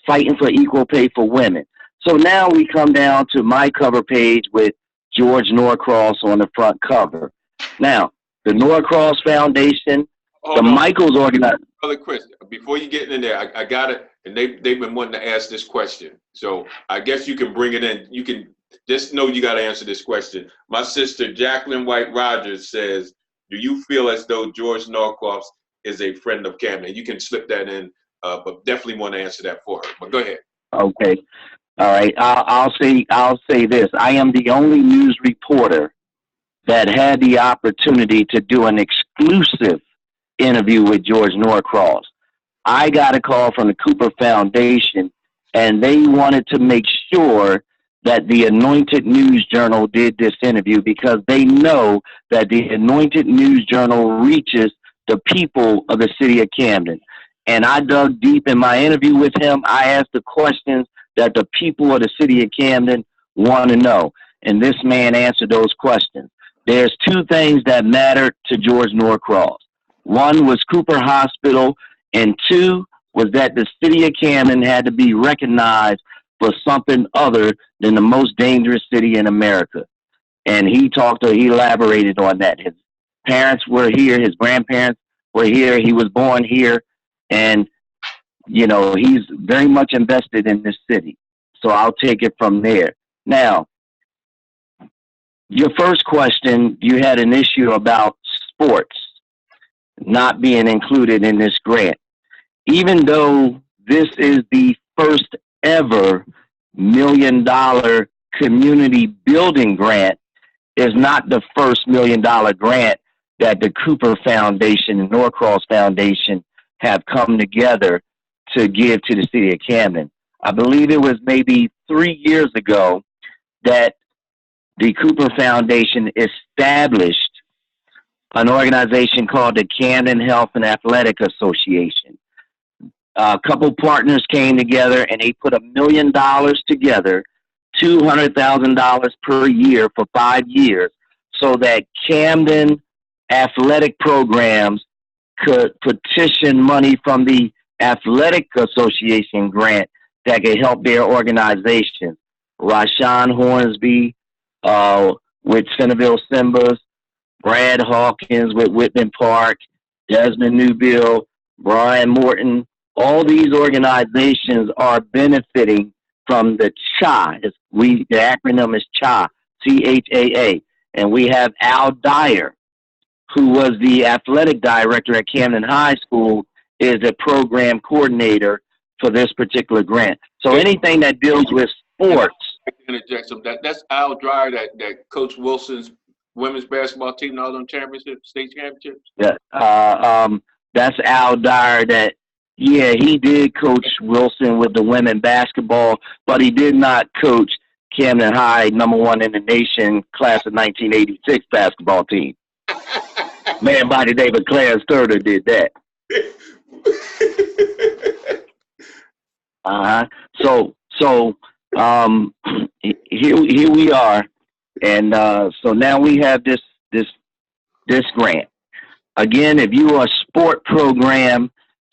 fighting for equal pay for women. So now we come down to my cover page with George Norcross on the front cover. Now, the Norcross Foundation, Michaels organization. Brother Chris, before you get in there, I got it, and they've been wanting to ask this question. So I guess you can bring it in. You can just know you got to answer this question. My sister, Jacqueline White Rogers, says, do you feel as though George Norcross is a friend of Camden? You can slip that in, but definitely want to answer that for her. But go ahead. Okay. All right. I'll say this. I am the only news reporter that had the opportunity to do an exclusive interview with George Norcross. I got a call from the Cooper Foundation, and they wanted to make sure that the Anointed News Journal did this interview because they know that the Anointed News Journal reaches the people of the city of Camden. And I dug deep in my interview with him. I asked the questions that the people of the city of Camden want to know. And this man answered those questions. There's two things that mattered to George Norcross. One was Cooper Hospital, and two was that the city of Camden had to be recognized for something other than the most dangerous city in America. And he elaborated on that. His parents were here, his grandparents were here, he was born here, and, he's very much invested in this city. So I'll take it from there. Now, your first question, you had an issue about sports not being included in this grant. Even though this is the first ever $1 million community building grant, is not the first $1 million grant that the Cooper Foundation and Norcross Foundation have come together to give to the city of Camden. I believe it was maybe 3 years ago that the Cooper Foundation established an organization called the Camden Health and Athletic Association. A couple partners came together and they put $1 million together, $200,000 per year for 5 years, so that Camden athletic programs could petition money from the Athletic Association grant that could help their organization. Rashawn Hornsby with Centerville Simbas, Brad Hawkins with Whitman Park, Desmond Newbill, Brian Morton. All these organizations are benefiting from the CHA. The acronym is CHA, CHAA. And we have Al Dyer, who was the athletic director at Camden High School, is a program coordinator for this particular grant. So anything that deals with sports. Interject some. That's Al Dreyer that Coach Wilson's women's basketball team in all them championships, state championships. Yeah, that's Al Dyer. That he did coach Wilson with the women basketball, but he did not coach Camden High, #1 in the nation, class of 1986 basketball team. Man, by David Clarence Thurder did that. Here we are, and so now we have this grant. Again, if you are a sport program,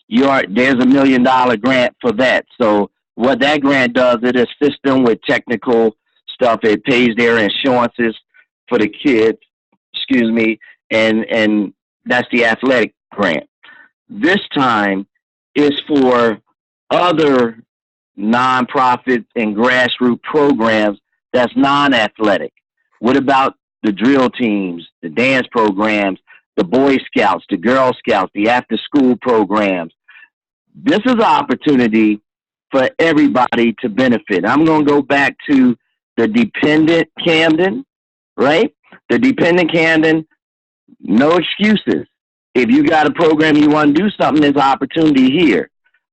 there's $1 million grant for that. So what that grant does, it assists them with technical stuff. It pays their insurances for the kids, and that's the athletic grant. This time is for other nonprofits and grassroots programs that's non-athletic. What about the drill teams, the dance programs, the Boy Scouts, the Girl Scouts, the after-school programs? This is an opportunity for everybody to benefit. I'm going to go back to the dependent Camden, right? The dependent Camden, no excuses. If you got a program, you want to do something, there's an opportunity here.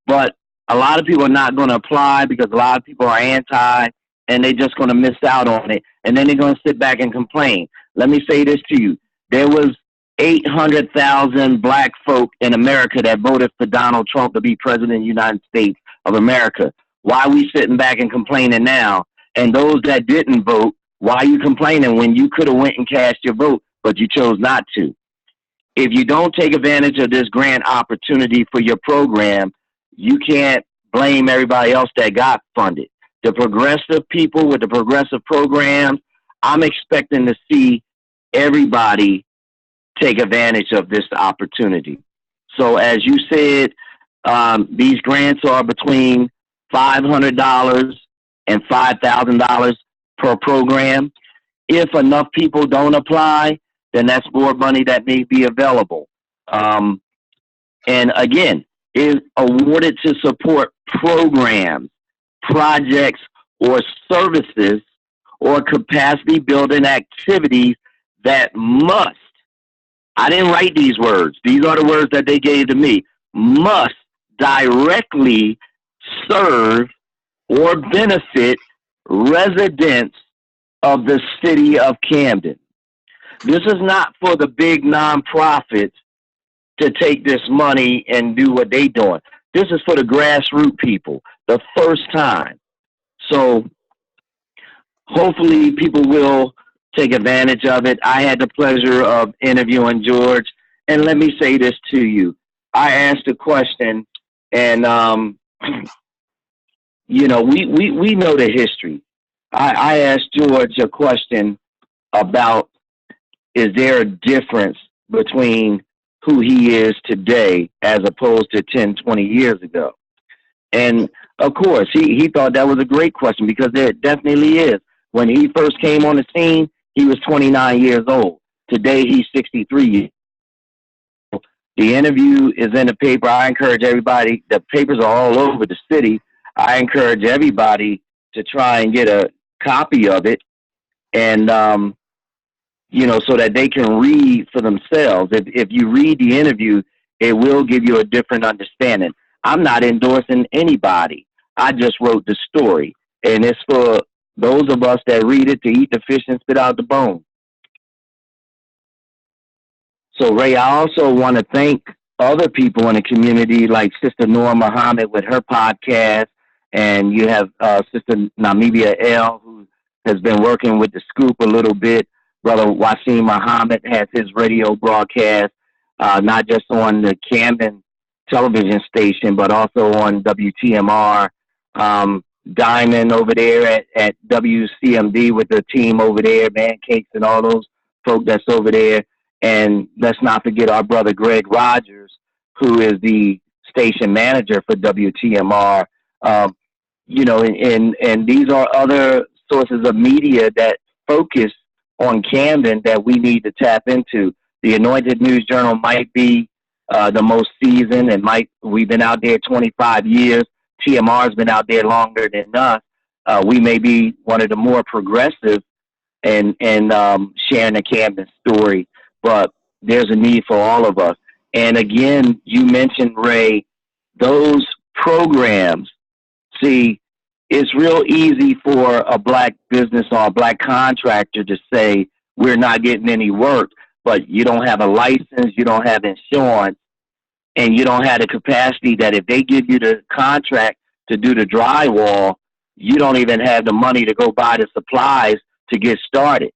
But a lot of people are not going to apply because a lot of people are anti, and they're just going to miss out on it. And then they're going to sit back and complain. Let me say this to you. There was 800,000 black folk in America that voted for Donald Trump to be president of the United States of America. Why are we sitting back and complaining now? And those that didn't vote, why are you complaining when you could have went and cast your vote, but you chose not to? If you don't take advantage of this grant opportunity for your program, you can't blame everybody else that got funded. The progressive people with the progressive programs, I'm expecting to see everybody take advantage of this opportunity. So as you said, these grants are between $500 and $5,000 per program. If enough people don't apply, then that's more money that may be available. And again, is awarded to support programs, projects, or services or capacity building activities that must, I didn't write these words, these are the words that they gave to me, must directly serve or benefit residents of the city of Camden. This is not for the big nonprofits to take this money and do what they're doing. This is for the grassroots people, the first time. So hopefully people will take advantage of it. I had the pleasure of interviewing George, and let me say this to you. I asked a question, and we know the history. I asked George a question about, is there a difference between who he is today as opposed to 10, 20 years ago? And of course, he thought that was a great question, because there definitely is. When he first came on the scene, he was 29 years old. Today, he's 63 years old. The interview is in the paper. I encourage everybody, the papers are all over the city. I encourage everybody to try and get a copy of it, and, so that they can read for themselves. If you read the interview, it will give you a different understanding. I'm not endorsing anybody. I just wrote the story, and it's for those of us that read it to eat the fish and spit out the bone. So, Ray, I also want to thank other people in the community, like Sister Noor Muhammad with her podcast, and you have Sister Namibia L, who has been working with the Scoop a little bit. Brother Wasim Muhammad has his radio broadcast, not just on the Camden television station, but also on WTMR. Diamond over there at WCMD with the team over there, Man Cakes and all those folk that's over there. And let's not forget our brother Greg Rogers, who is the station manager for WTMR. And these are other sources of media that focus on Camden that we need to tap into. The Anointed News Journal might be the most seasoned, and we've been out there 25 years. TMR's been out there longer than us. We may be one of the more progressive and sharing the Camden story, but there's a need for all of us. And again, you mentioned, Ray, those programs. See, it's real easy for a black business or a black contractor to say, we're not getting any work, but you don't have a license, you don't have insurance, and you don't have the capacity that if they give you the contract to do the drywall, you don't even have the money to go buy the supplies to get started.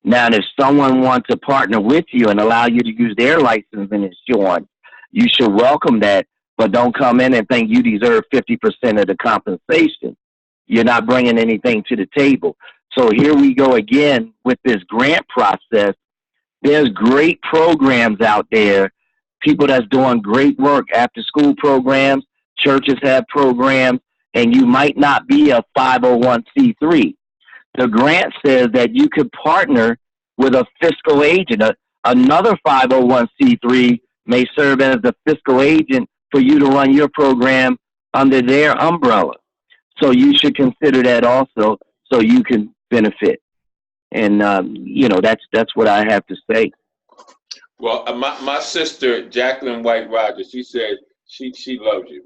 Now, if someone wants to partner with you and allow you to use their license and insurance, you should welcome that, but don't come in and think you deserve 50% of the compensation. You're not bringing anything to the table. So here we go again with this grant process. There's great programs out there, people that's doing great work, after school programs, churches have programs, and you might not be a 501c3. The grant says that you could partner with a fiscal agent. Another 501c3 may serve as the fiscal agent for you to run your program under their umbrella. So you should consider that also, so you can benefit. And that's what I have to say. Well, my sister Jacqueline White Rogers, she said she loves you.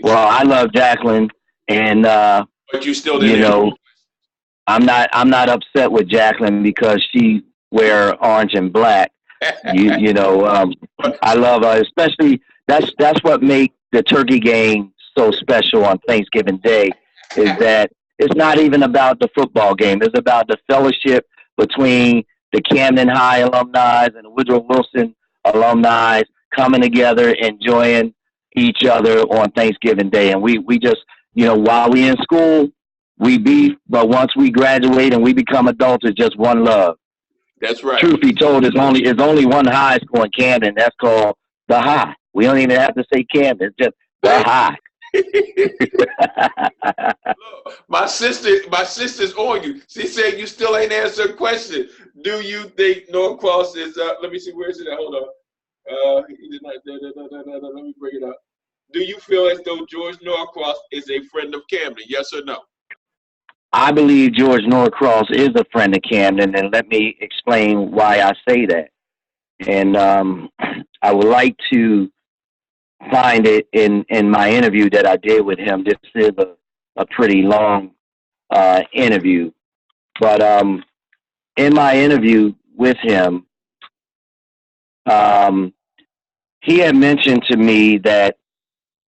Well, I love Jacqueline, and but you still didn't. I'm not upset with Jacqueline because she wear orange and black. I love her, especially that's what makes the turkey game so special on Thanksgiving Day, is that it's not even about the football game. It's about the fellowship between the Camden High alumni and the Woodrow Wilson alumni coming together, enjoying each other on Thanksgiving Day. And we just, while we in school, we beef, but once we graduate and we become adults, it's just one love. That's right. Truth be told, it's only one high school in Camden. That's called the High. We don't even have to say Camden. It's just the High. Look, my sister's on you. She said you still ain't answered a question. Do you think Norcross is? Let me see. Where is it at? Hold on. Let me bring it up. Do you feel as though George Norcross is a friend of Camden? Yes or no? I believe George Norcross is a friend of Camden, and let me explain why I say that. And I would like to find it in my interview that I did with him. This is a pretty long interview, but in my interview with him, he had mentioned to me that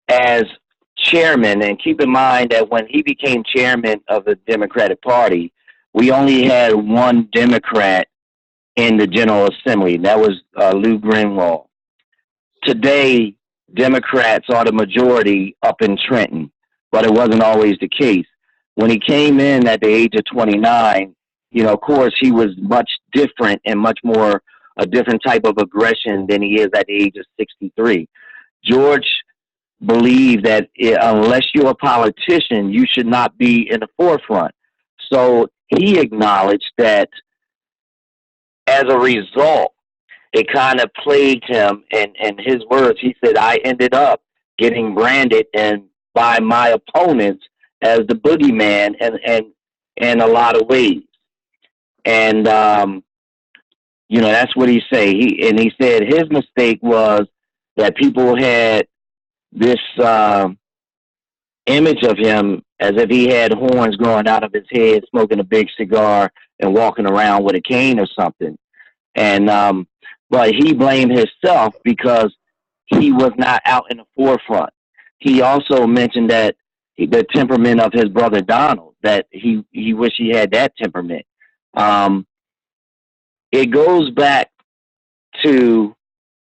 as chairman, and keep in mind that when he became chairman of the Democratic Party, we only had one Democrat in the General Assembly, and that was Lou Greenwald. Today, Democrats are the majority up in Trenton, but it wasn't always the case. When he came in at the age of 29, of course, he was much different and much more a different type of aggression than he is at the age of 63. George believed that unless you're a politician, you should not be in the forefront. So he acknowledged that as a result, it kind of plagued him. And in his words, he said, I ended up getting branded and by my opponents as the boogeyman and in a lot of ways. And, that's what he said. He said his mistake was that people had this image of him as if he had horns growing out of his head, smoking a big cigar and walking around with a cane or something. And but he blamed himself because he was not out in the forefront. He also mentioned that the temperament of his brother Donald, that he wished he had that temperament. It goes back to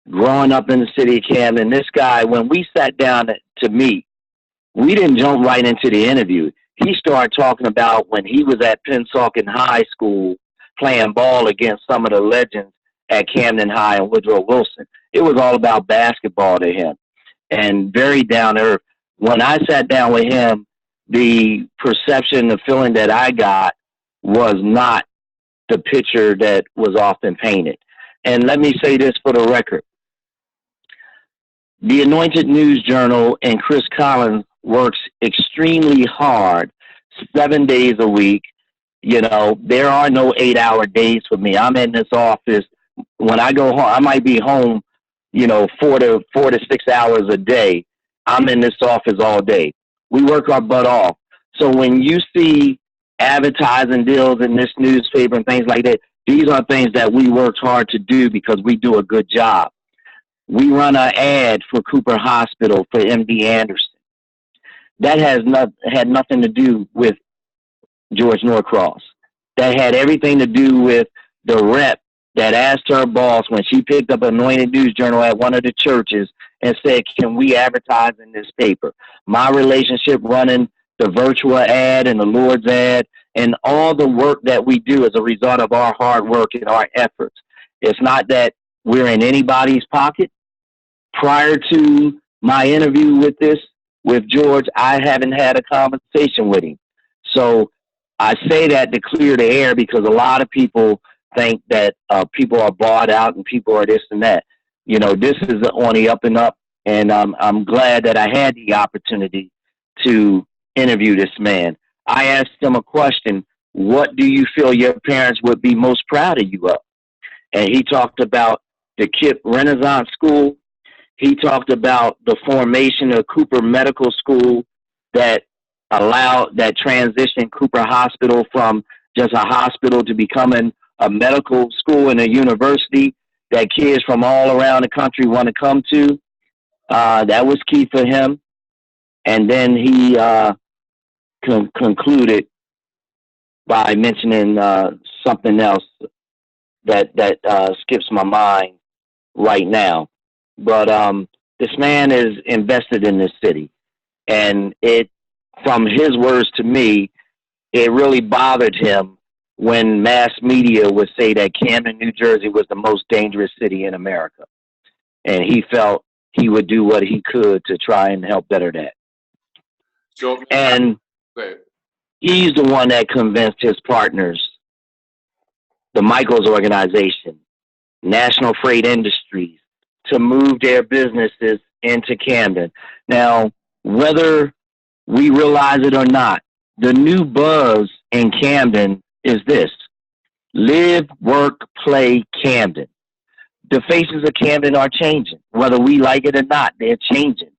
growing up in the city of Camden. This guy, when we sat down to meet, we didn't jump right into the interview. He started talking about when he was at Pennsauken High School playing ball against some of the legends at Camden High and Woodrow Wilson. It was all about basketball to him and very down to earth. When I sat down with him, the perception, the feeling that I got was not the picture that was often painted. And let me say this for the record. The Anointed News Journal and Chris Collins works extremely hard, 7 days a week. You know, there are no 8-hour days for me. I'm in this office. When I go home, I might be home, you know, 4 to 6 hours a day. I'm in this office all day. We work our butt off. So when you see advertising deals in this newspaper and things like that, these are things that we worked hard to do because we do a good job. We run an ad for Cooper Hospital for MD Anderson. That had nothing to do with George Norcross. That had everything to do with the rep that asked her boss when she picked up Anointed News Journal at one of the churches and said, can we advertise in this paper? My relationship running the virtual ad and the Lord's ad and all the work that we do as a result of our hard work and our efforts. It's not that we're in anybody's pocket. Prior to my interview with George, I haven't had a conversation with him. So I say that to clear the air because a lot of people think that people are bought out and people are this and that. You know, this is on the up and up, and I'm glad that I had the opportunity to interview this man. I asked him a question: what do you feel your parents would be most proud of you of? And he talked about the KIPP Renaissance School. He talked about the formation of Cooper Medical School that transitioned Cooper Hospital from just a hospital to becoming a medical school and a university that kids from all around the country want to come to. That was key for him. And then he concluded by mentioning something else that skips my mind right now. But this man is invested in this city. And from his words to me, it really bothered him when mass media would say that Camden, New Jersey was the most dangerous city in America. And he felt he would do what he could to try and help better that. And he's the one that convinced his partners, the Michaels Organization, National Freight Industries, to move their businesses into Camden. Now, whether we realize it or not, the new buzz in Camden is this: live, work, play Camden. The faces of Camden are changing. Whether we like it or not, they're changing.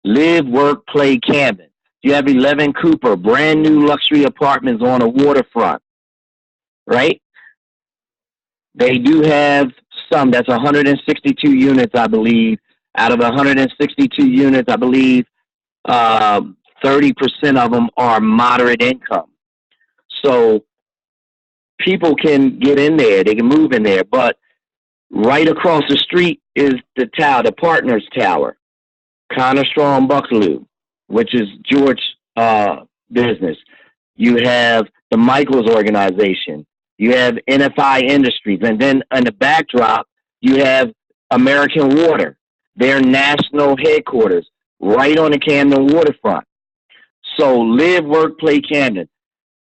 Live, work, play Camden. You have 11 Cooper, brand new luxury apartments on a waterfront, right? They do have some, that's 162 units, I believe. Out of 162 units, I believe 30% of them are moderate income. So people can get in there, they can move in there. But right across the street is the tower, the Partners Tower, Connor Strong Bucklew, which is George business. You have the Michaels Organization. You have NFI Industries. And then on the backdrop, you have American Water, their national headquarters, right on the Camden waterfront. So live, work, play Camden.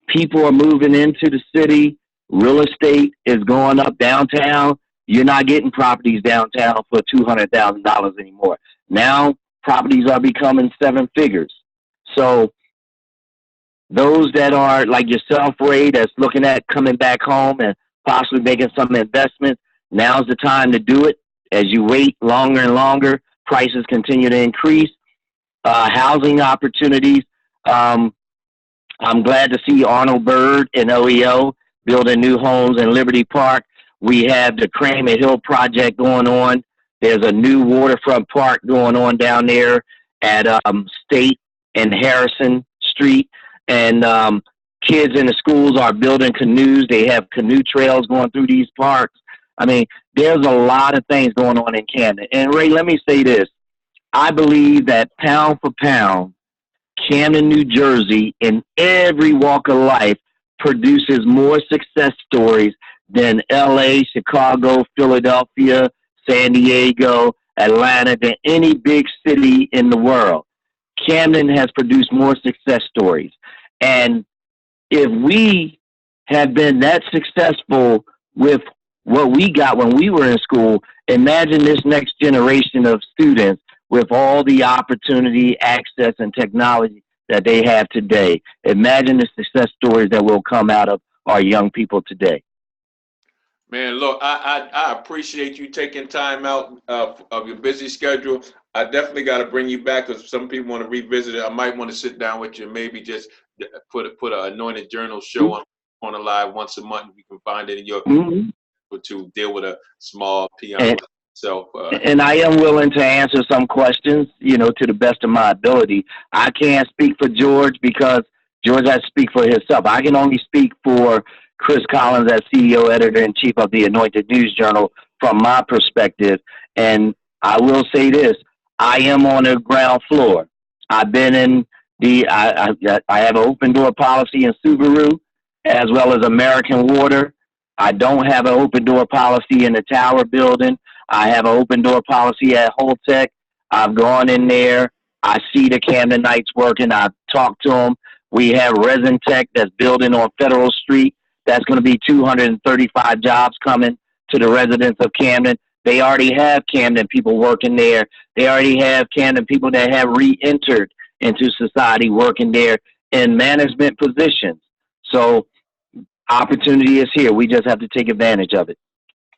People are moving into the city. Real estate is going up downtown. You're not getting properties downtown for $200,000 anymore. Now properties are becoming 7 figures. So those that are like yourself, Ray, that's looking at coming back home and possibly making some investments, now's the time to do it. As you wait longer and longer, prices continue to increase. Housing opportunities. I'm glad to see Arnold Bird and OEO building new homes in Liberty Park. We have the Kramer Hill project going on. There's a new waterfront park going on down there at State and Harrison Street. And kids in the schools are building canoes. They have canoe trails going through these parks. I mean, there's a lot of things going on in Camden. And Ray, let me say this. I believe that pound for pound, Camden, New Jersey, in every walk of life, produces more success stories than LA, Chicago, Philadelphia, San Diego, Atlanta, than any big city in the world. Camden has produced more success stories. And if we have been that successful with what we got when we were in school. Imagine this next generation of students with all the opportunity, access, and technology that they have today. Imagine the success stories that will come out of our young people today. Man, look, I appreciate you taking time out of your busy schedule. I definitely got to bring you back because some people want to revisit it. I might want to sit down with you and maybe just put an Anointed Journal show on a live once a month. You can find it in your to deal with a small piano itself. And I am willing to answer some questions, to the best of my ability. I can't speak for George because George has to speak for himself. I can only speak for Chris Collins as CEO, editor in chief of the Anointed News Journal from my perspective. And I will say this: I am on the ground floor. I've been in I have an open door policy in Subaru as well as American Water. I don't have an open door policy in the Tower building. I have an open door policy at Holtec. I've gone in there. I see the Camdenites working. I've talked to them. We have Resin Tech that's building on Federal Street. That's going to be 235 jobs coming to the residents of Camden. They already have Camden people working there. They already have Camden people that have re-entered into society working there in management positions. So opportunity is here. We just have to take advantage of it.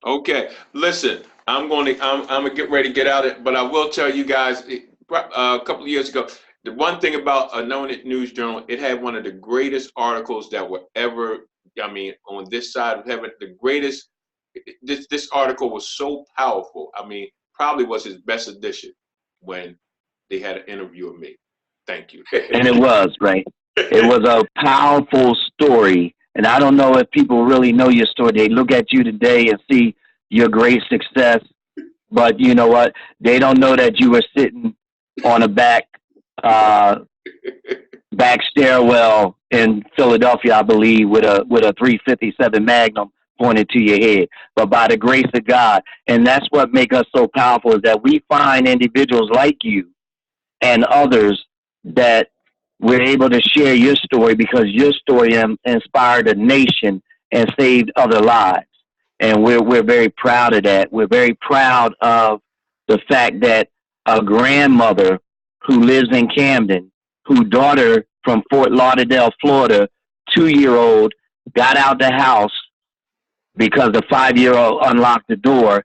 Okay, listen, I'm gonna get ready to get out it, but I will tell you guys, a couple of years ago, the one thing about Anointed News Journal, it had one of the greatest articles that were ever, I mean, on this side of heaven, the greatest. This article was so powerful. I mean, probably was his best edition when they had an interview with me. Thank you. And it was, right? It was a powerful story. And I don't know if people really know your story. They look at you today and see your great success. But you know what? They don't know that you were sitting on a back stairwell in Philadelphia, I believe, with a 357 Magnum pointed to your head. But by the grace of God, and that's what makes us so powerful, is that we find individuals like you and others that we're able to share your story because your story inspired a nation and saved other lives. And we're very proud of that. We're very proud of the fact that a grandmother who lives in Camden, whose daughter from Fort Lauderdale, Florida, 2-year-old, got out the house because the 5-year-old unlocked the door,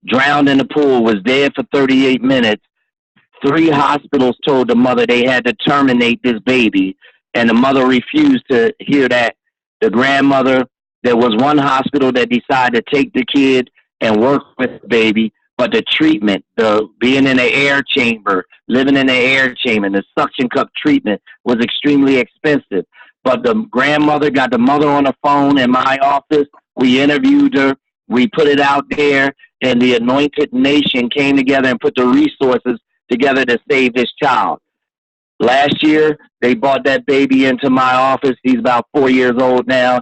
drowned in the pool, was dead for 38 minutes. 3 hospitals told the mother they had to terminate this baby, and the mother refused to hear that. The grandmother, there was one hospital that decided to take the kid and work with the baby, but the treatment, the being in the air chamber, living in the air chamber, the suction cup treatment was extremely expensive. But the grandmother got the mother on the phone in my office. We interviewed her. We put it out there, and the Anointed Nation came together and put the resources together to save this child. Last year, they brought that baby into my office. He's about 4 years old now.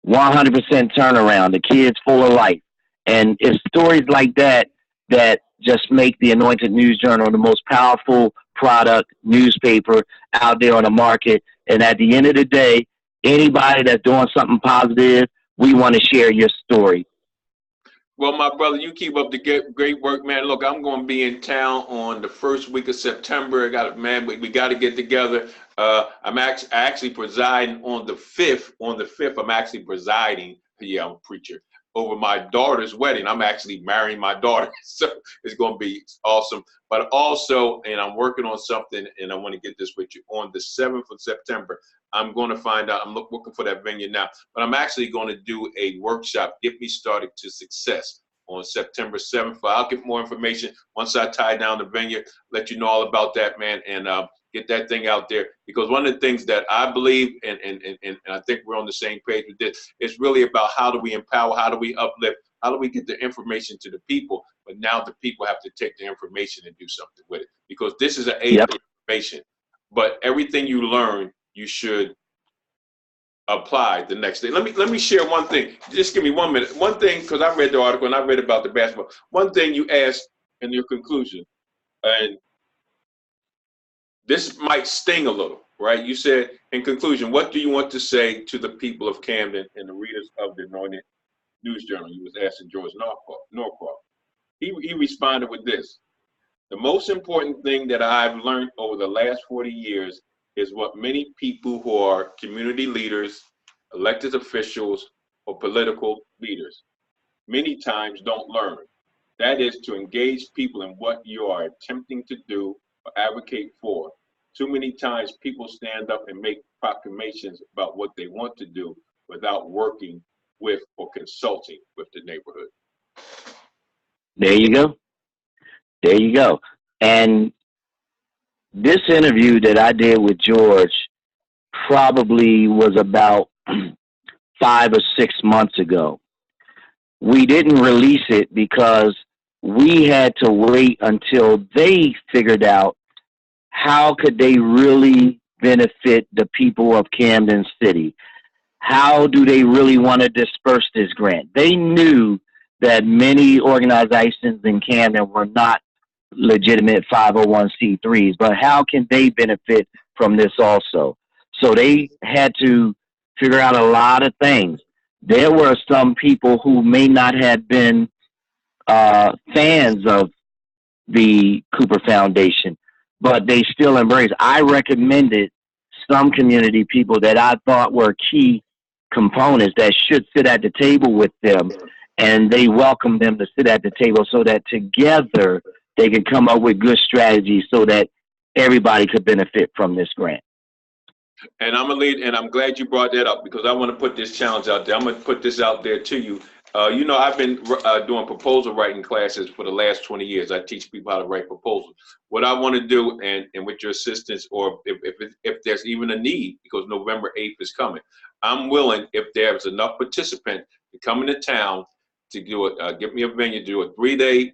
100% turnaround. The kid's full of life. And it's stories like that that just make the Anointed News Journal the most powerful product newspaper out there on the market. And at the end of the day, anybody that's doing something positive, we want to share your story. Well, my brother, you keep up the great work, man. Look, I'm going to be in town on the first week of September. We got to get together. I'm actually presiding on the 5th. On the 5th, I'm actually presiding. Yeah, I'm a preacher over my daughter's wedding. I'm actually marrying my daughter, so it's going to be awesome. But also, and I'm working on something, and I want to get this with you. On the 7th of September, I'm going to find out. I'm looking for that venue now, but I'm actually going to do a workshop, Get Me Started to Success, on September 7th. I'll get more information once I tie down the venue, let you know all about that, man, and get that thing out there. Because one of the things that I believe, and I think we're on the same page with this, it's really about how do we empower, how do we uplift, how do we get the information to the people, but now the people have to take the information and do something with it. Because this is an age of information, but everything you learn, you should apply the next day. Let me share one thing. Just give me 1 minute. One thing, because I read the article and I read about the basketball. One thing you asked in your conclusion, and this might sting a little, right? You said, in conclusion, what do you want to say to the people of Camden and the readers of the Anointed News Journal. You was asking George Norcroft. He responded with this: the most important thing that I've learned over the last 40 years is what many people who are community leaders, elected officials, or political leaders many times don't learn. That is to engage people in what you are attempting to do or advocate for. Too many times people stand up and make proclamations about what they want to do without working with or consulting with the neighborhood. There you go. There you go. And this interview that I did with George probably was about 5 or 6 months ago. We didn't release it because we had to wait until they figured out how could they really benefit the people of Camden City. How do they really want to disperse this grant? They knew that many organizations in Camden were not legitimate 501c3s, but how can they benefit from this also? So they had to figure out a lot of things. There were some people who may not have been fans of the Cooper Foundation, but they still embraced. I recommended some community people that I thought were key components that should sit at the table with them, and they welcomed them to sit at the table so that together they could come up with good strategies so that everybody could benefit from this grant. And I'm gonna lead, and I'm glad you brought that up because I want to put this challenge out there. I'm gonna put this out there to you. You know, I've been doing proposal writing classes for the last 20 years. I teach people how to write proposals. What I want to do, and with your assistance, or if there's even a need, because November 8th is coming, I'm willing, if there's enough participants to come into town to do it, give me a venue, do a 3-day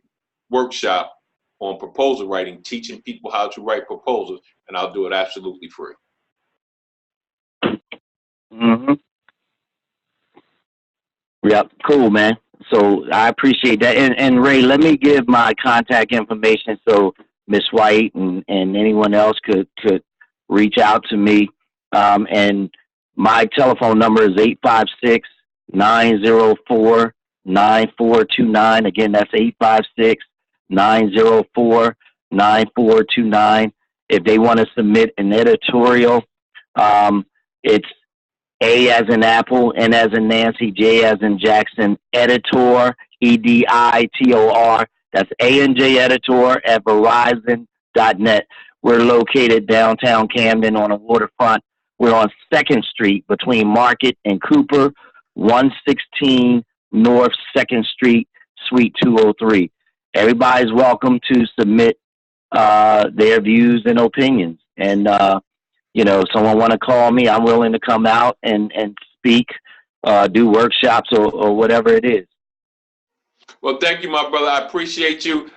workshop on proposal writing, teaching people how to write proposals, and I'll do it absolutely free. Mm-hmm. Yep, cool, man. So I appreciate that. And Ray, let me give my contact information so Miss White and anyone else could reach out to me. And my telephone number is 856-904-9429. Again, that's 856-904-9429. If they want to submit an editorial, it's A as in Apple, N as in Nancy, J as in Jackson, editor, EDITOR. That's A&J editor at Verizon.net. We're located downtown Camden on the waterfront. We're on 2nd Street between Market and Cooper, 116 North 2nd Street, Suite 203. Everybody's welcome to submit their views and opinions. And, you know, if someone want to call me, I'm willing to come out and speak, do workshops or whatever it is. Well, thank you, my brother. I appreciate you.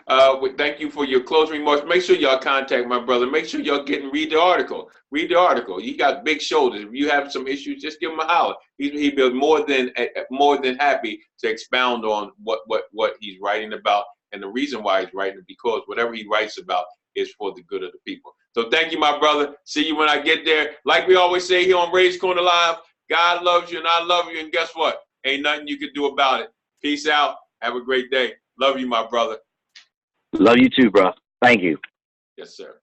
Thank you for your closing remarks. Make sure y'all contact my brother. Make sure y'all read the article. Read the article. He got big shoulders. If you have some issues, just give him a holler. He'd be more than happy to expound on what he's writing about and the reason why he's writing it, because whatever he writes about is for the good of the people. So thank you, my brother. See you when I get there. Like we always say here on Ray's Corner Live, God loves you and I love you. And guess what? Ain't nothing you can do about it. Peace out. Have a great day. Love you, my brother. Love you too, bro. Thank you. Yes, sir.